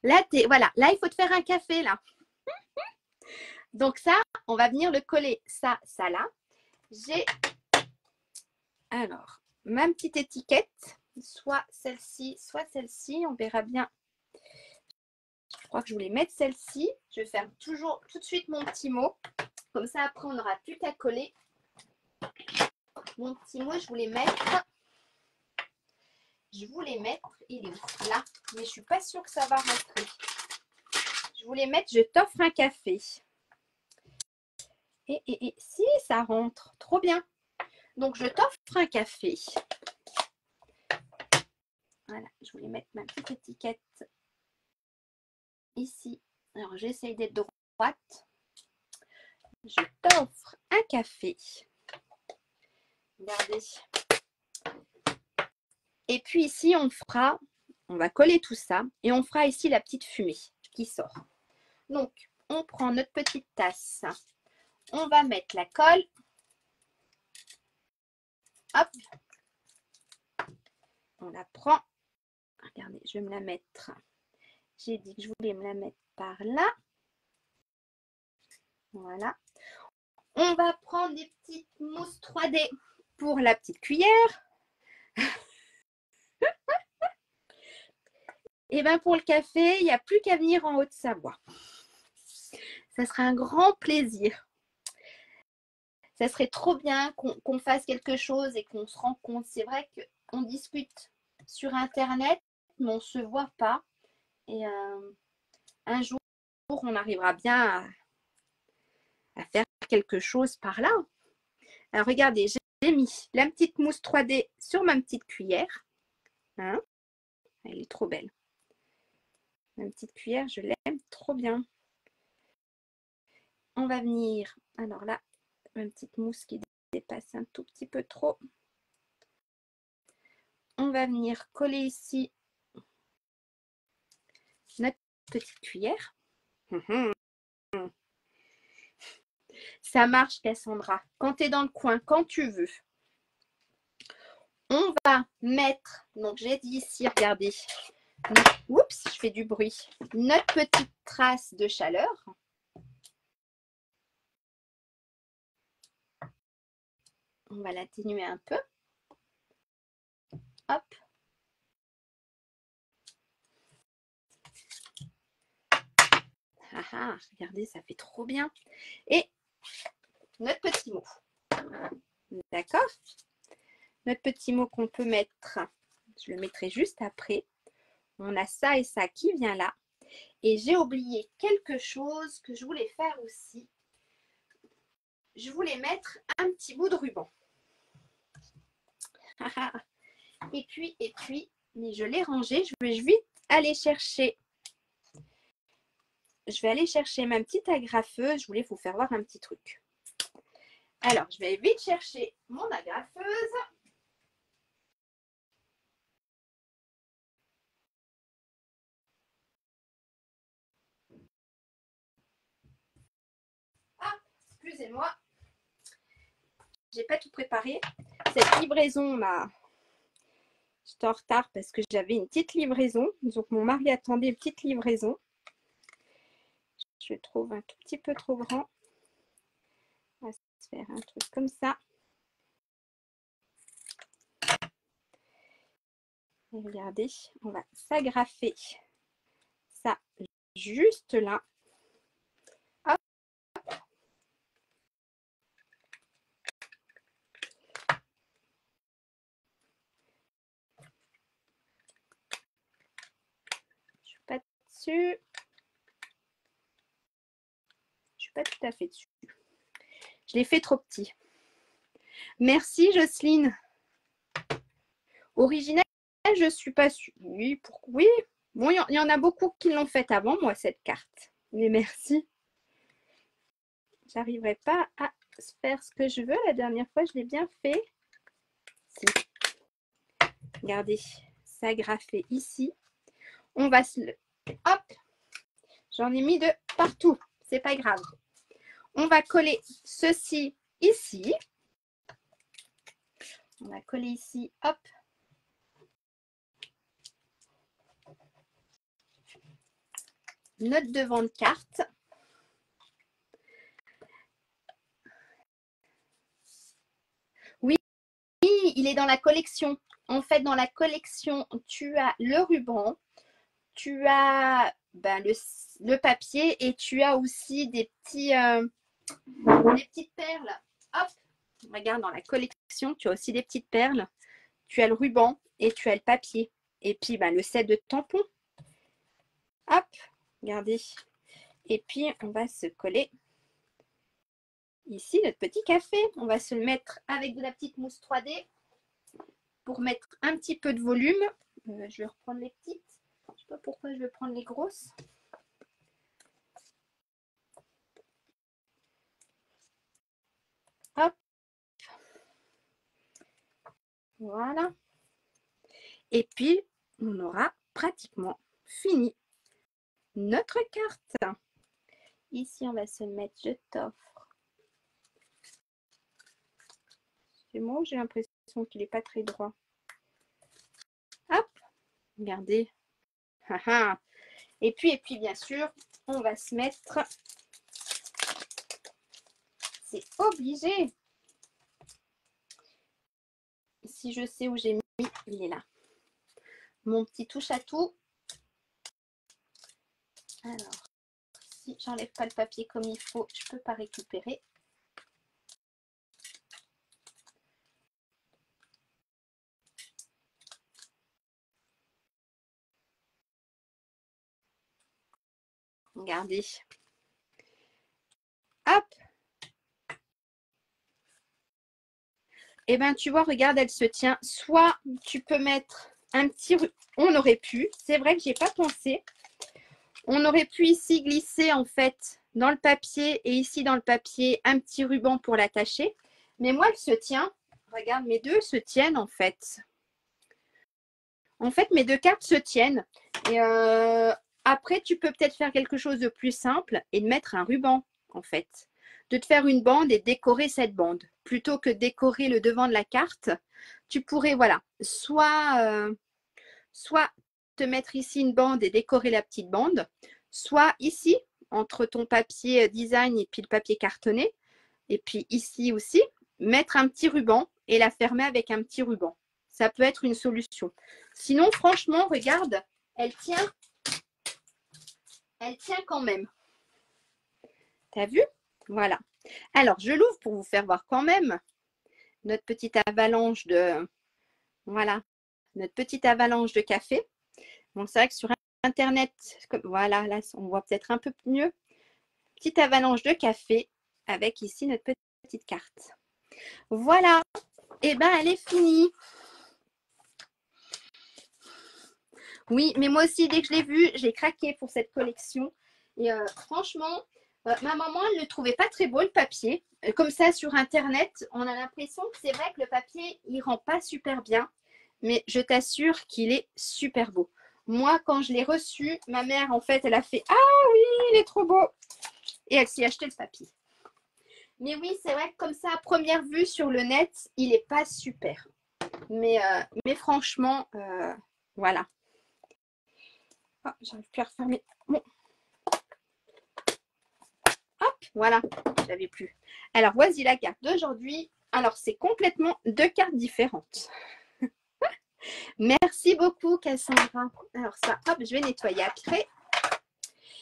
Là, voilà. Là, il faut te faire un café, là. Donc, ça, on va venir le coller. Ça là. J'ai, alors, ma petite étiquette. Soit celle-ci, soit celle-ci. On verra bien. Je crois que je voulais mettre celle-ci. Je vais faire toujours tout de suite mon petit mot. Comme ça, après, on n'aura plus qu'à coller. Mon petit mot, je voulais mettre. Il est où? Là. Mais je ne suis pas sûre que ça va rentrer. Je voulais mettre, je t'offre un café. Et si, ça rentre. Trop bien. Donc, je t'offre un café. Voilà, je voulais mettre ma petite étiquette ici. Alors, j'essaye d'être droite. Je t'offre un café. Regardez. Et puis ici, on va coller tout ça et on fera ici la petite fumée qui sort. Donc, on prend notre petite tasse. On va mettre la colle. Hop. On la prend. Regardez, je vais me la mettre. J'ai dit que je voulais me la mettre par là. Voilà. On va prendre des petites mousses 3D pour la petite cuillère. Et bien pour le café, il n'y a plus qu'à venir en Haute-Savoie. Ça sera un grand plaisir. Ça serait trop bien qu'on fasse quelque chose et qu'on se rende compte. C'est vrai qu'on discute sur Internet, mais on ne se voit pas. Et un jour, on arrivera bien à faire quelque chose par là. Alors, regardez, j'ai mis la petite mousse 3D sur ma petite cuillère. Hein? Elle est trop belle. Ma petite cuillère, je l'aime trop bien. On va venir, alors là, ma petite mousse qui dépasse un tout petit peu trop. On va venir coller ici notre petite cuillère. Ça marche, Cassandra. Quand tu es dans le coin, quand tu veux. On va mettre, donc j'ai dit ici, regardez. Oups, je fais du bruit. Notre petite trace de chaleur. On va l'atténuer un peu. Hop. Ah ah, regardez, ça fait trop bien. Et notre petit mot. D'accord? Notre petit mot qu'on peut mettre, je le mettrai juste après. On a ça et ça qui vient là. Et j'ai oublié quelque chose que je voulais faire aussi. Je voulais mettre un petit bout de ruban. Et puis, mais je l'ai rangé. Je vais vite aller chercher. Je vais aller chercher ma petite agrafeuse. Je voulais vous faire voir un petit truc. Alors, je vais vite chercher mon agrafeuse. Ah, excusez-moi. J'ai pas tout préparé. Cette livraison m'a... J'étais en retard parce que j'avais une petite livraison. Donc, mon mari attendait une petite livraison. Je trouve un tout petit peu trop grand. On va se faire un truc comme ça. Et regardez, on va s'agrafer ça juste là. Hop. Je suis pas dessus. Je suis pas tout à fait dessus. Je l'ai fait trop petit. Merci Jocelyne. Original, je suis pas sûre. Oui, oui. Bon, il y en a beaucoup qui l'ont faite avant moi, cette carte. Mais merci. J'arriverai pas à faire ce que je veux. La dernière fois, je l'ai bien fait. Si. Regardez, s'agrafer ici. On va se... Hop. J'en ai mis de partout. C'est pas grave. On va coller ceci ici. On va coller ici. Hop. Notre devant de carte. Oui, il est dans la collection. En fait, dans la collection, tu as le ruban, tu as le papier et tu as aussi des petites perles. Hop, regarde dans la collection, tu as aussi des petites perles. Tu as le ruban et tu as le papier. Et puis, le set de tampons. Hop, regardez. Et puis, on va se coller ici notre petit café. On va se le mettre avec de la petite mousse 3D pour mettre un petit peu de volume. Je vais reprendre les petites. Je ne sais pas pourquoi je vais prendre les grosses. Hop. Voilà. Et puis, on aura pratiquement fini notre carte. Ici, on va se mettre « Je t'offre ». C'est moi, j'ai l'impression qu'il n'est pas très droit. Hop. Regardez. Et puis, bien sûr, on va se mettre... C'est obligé. Si je sais où j'ai mis, il est là. Mon petit touche à tout. Alors, si j'enlève pas le papier comme il faut, je ne peux pas récupérer. Regardez. Hop. Et bien, tu vois, regarde, elle se tient. Soit tu peux mettre un petit... On aurait pu. C'est vrai que je n'ai pas pensé. On aurait pu ici glisser, en fait, dans le papier et ici, dans le papier, un petit ruban pour l'attacher. Mais moi, elle se tient. Regarde, mes deux se tiennent, en fait. En fait, mes deux cartes se tiennent. Et après, tu peux peut-être faire quelque chose de plus simple et de mettre un ruban, en fait. De te faire une bande et décorer cette bande. Plutôt que décorer le devant de la carte, tu pourrais, voilà, soit te mettre ici une bande et décorer la petite bande, soit ici, entre ton papier design et puis le papier cartonné, et puis ici aussi, mettre un petit ruban et la fermer avec un petit ruban. ça peut être une solution. Sinon, franchement, regarde, elle tient quand même. T'as vu? Voilà. Alors, je l'ouvre pour vous faire voir quand même notre petite avalanche de, voilà, notre petite avalanche de café. Bon, c'est vrai que sur Internet, voilà, là, on voit peut-être un peu mieux. Petite avalanche de café avec ici notre petite carte. Voilà. Et ben, elle est finie. Oui, mais moi aussi, dès que je l'ai vue, j'ai craqué pour cette collection. Et franchement, ma maman, elle ne le trouvait pas très beau, le papier. Comme ça, sur Internet, on a l'impression que c'est vrai que le papier, il rend pas super bien. Mais je t'assure qu'il est super beau. Moi, quand je l'ai reçu, ma mère, en fait, elle a fait « Ah oui, il est trop beau !» Et elle s'est acheté le papier. Mais oui, c'est vrai que comme ça, à première vue sur le net, il n'est pas super. Mais franchement, voilà. Ah, j'arrive plus à refermer. Bon. Hop, voilà, je l'avais plus. Alors, voici la carte d'aujourd'hui. Alors, c'est complètement deux cartes différentes. Merci beaucoup, Cassandra. Alors ça, hop, je vais nettoyer après.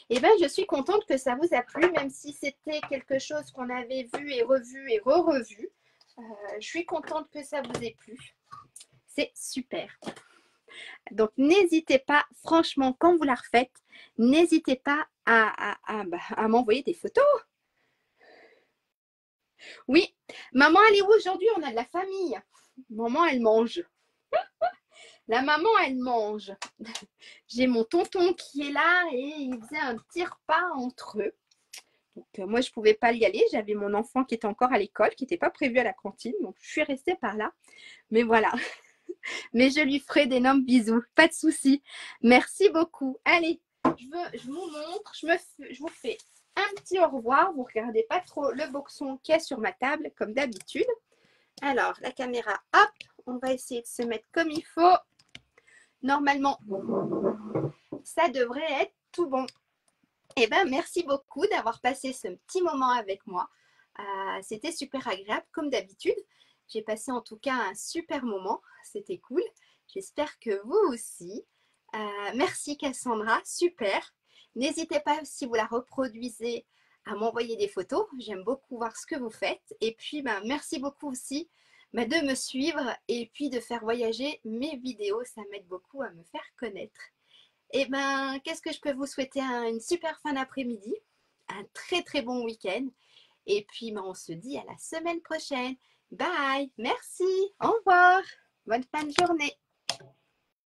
Et bien, je suis contente que ça vous a plu, même si c'était quelque chose qu'on avait vu et revu et re-revu. Je suis contente que ça vous ait plu. C'est super. Donc, n'hésitez pas, franchement, quand vous la refaites, n'hésitez pas à m'envoyer des photos. Oui, maman, elle est où aujourd'hui? On a de la famille. Maman, elle mange. La maman, elle mange. J'ai mon tonton qui est là et il faisait un petit repas entre eux. Donc, moi, je ne pouvais pas y aller. J'avais mon enfant qui était encore à l'école, qui n'était pas prévu à la cantine. Donc, je suis restée par là. Mais voilà. Mais je lui ferai d'énormes bisous. Pas de souci. Merci beaucoup. Allez, je vous montre. Je vous fais un petit au revoir. Vous ne regardez pas trop le boxon qui est sur ma table, comme d'habitude. Alors, la caméra, hop, on va essayer de se mettre comme il faut. Normalement, ça devrait être tout bon. Eh bien, merci beaucoup d'avoir passé ce petit moment avec moi. C'était super agréable, comme d'habitude. J'ai passé en tout cas un super moment. C'était cool. J'espère que vous aussi. Merci Cassandra, super. N'hésitez pas, si vous la reproduisez, à m'envoyer des photos. J'aime beaucoup voir ce que vous faites. Et puis, merci beaucoup aussi de me suivre et puis de faire voyager mes vidéos. Ça m'aide beaucoup à me faire connaître. Et qu'est-ce que je peux vous souhaiter? Une super fin d'après-midi, un très très bon week-end. Et puis, on se dit à la semaine prochaine. Bye, merci, au revoir, bonne fin de journée.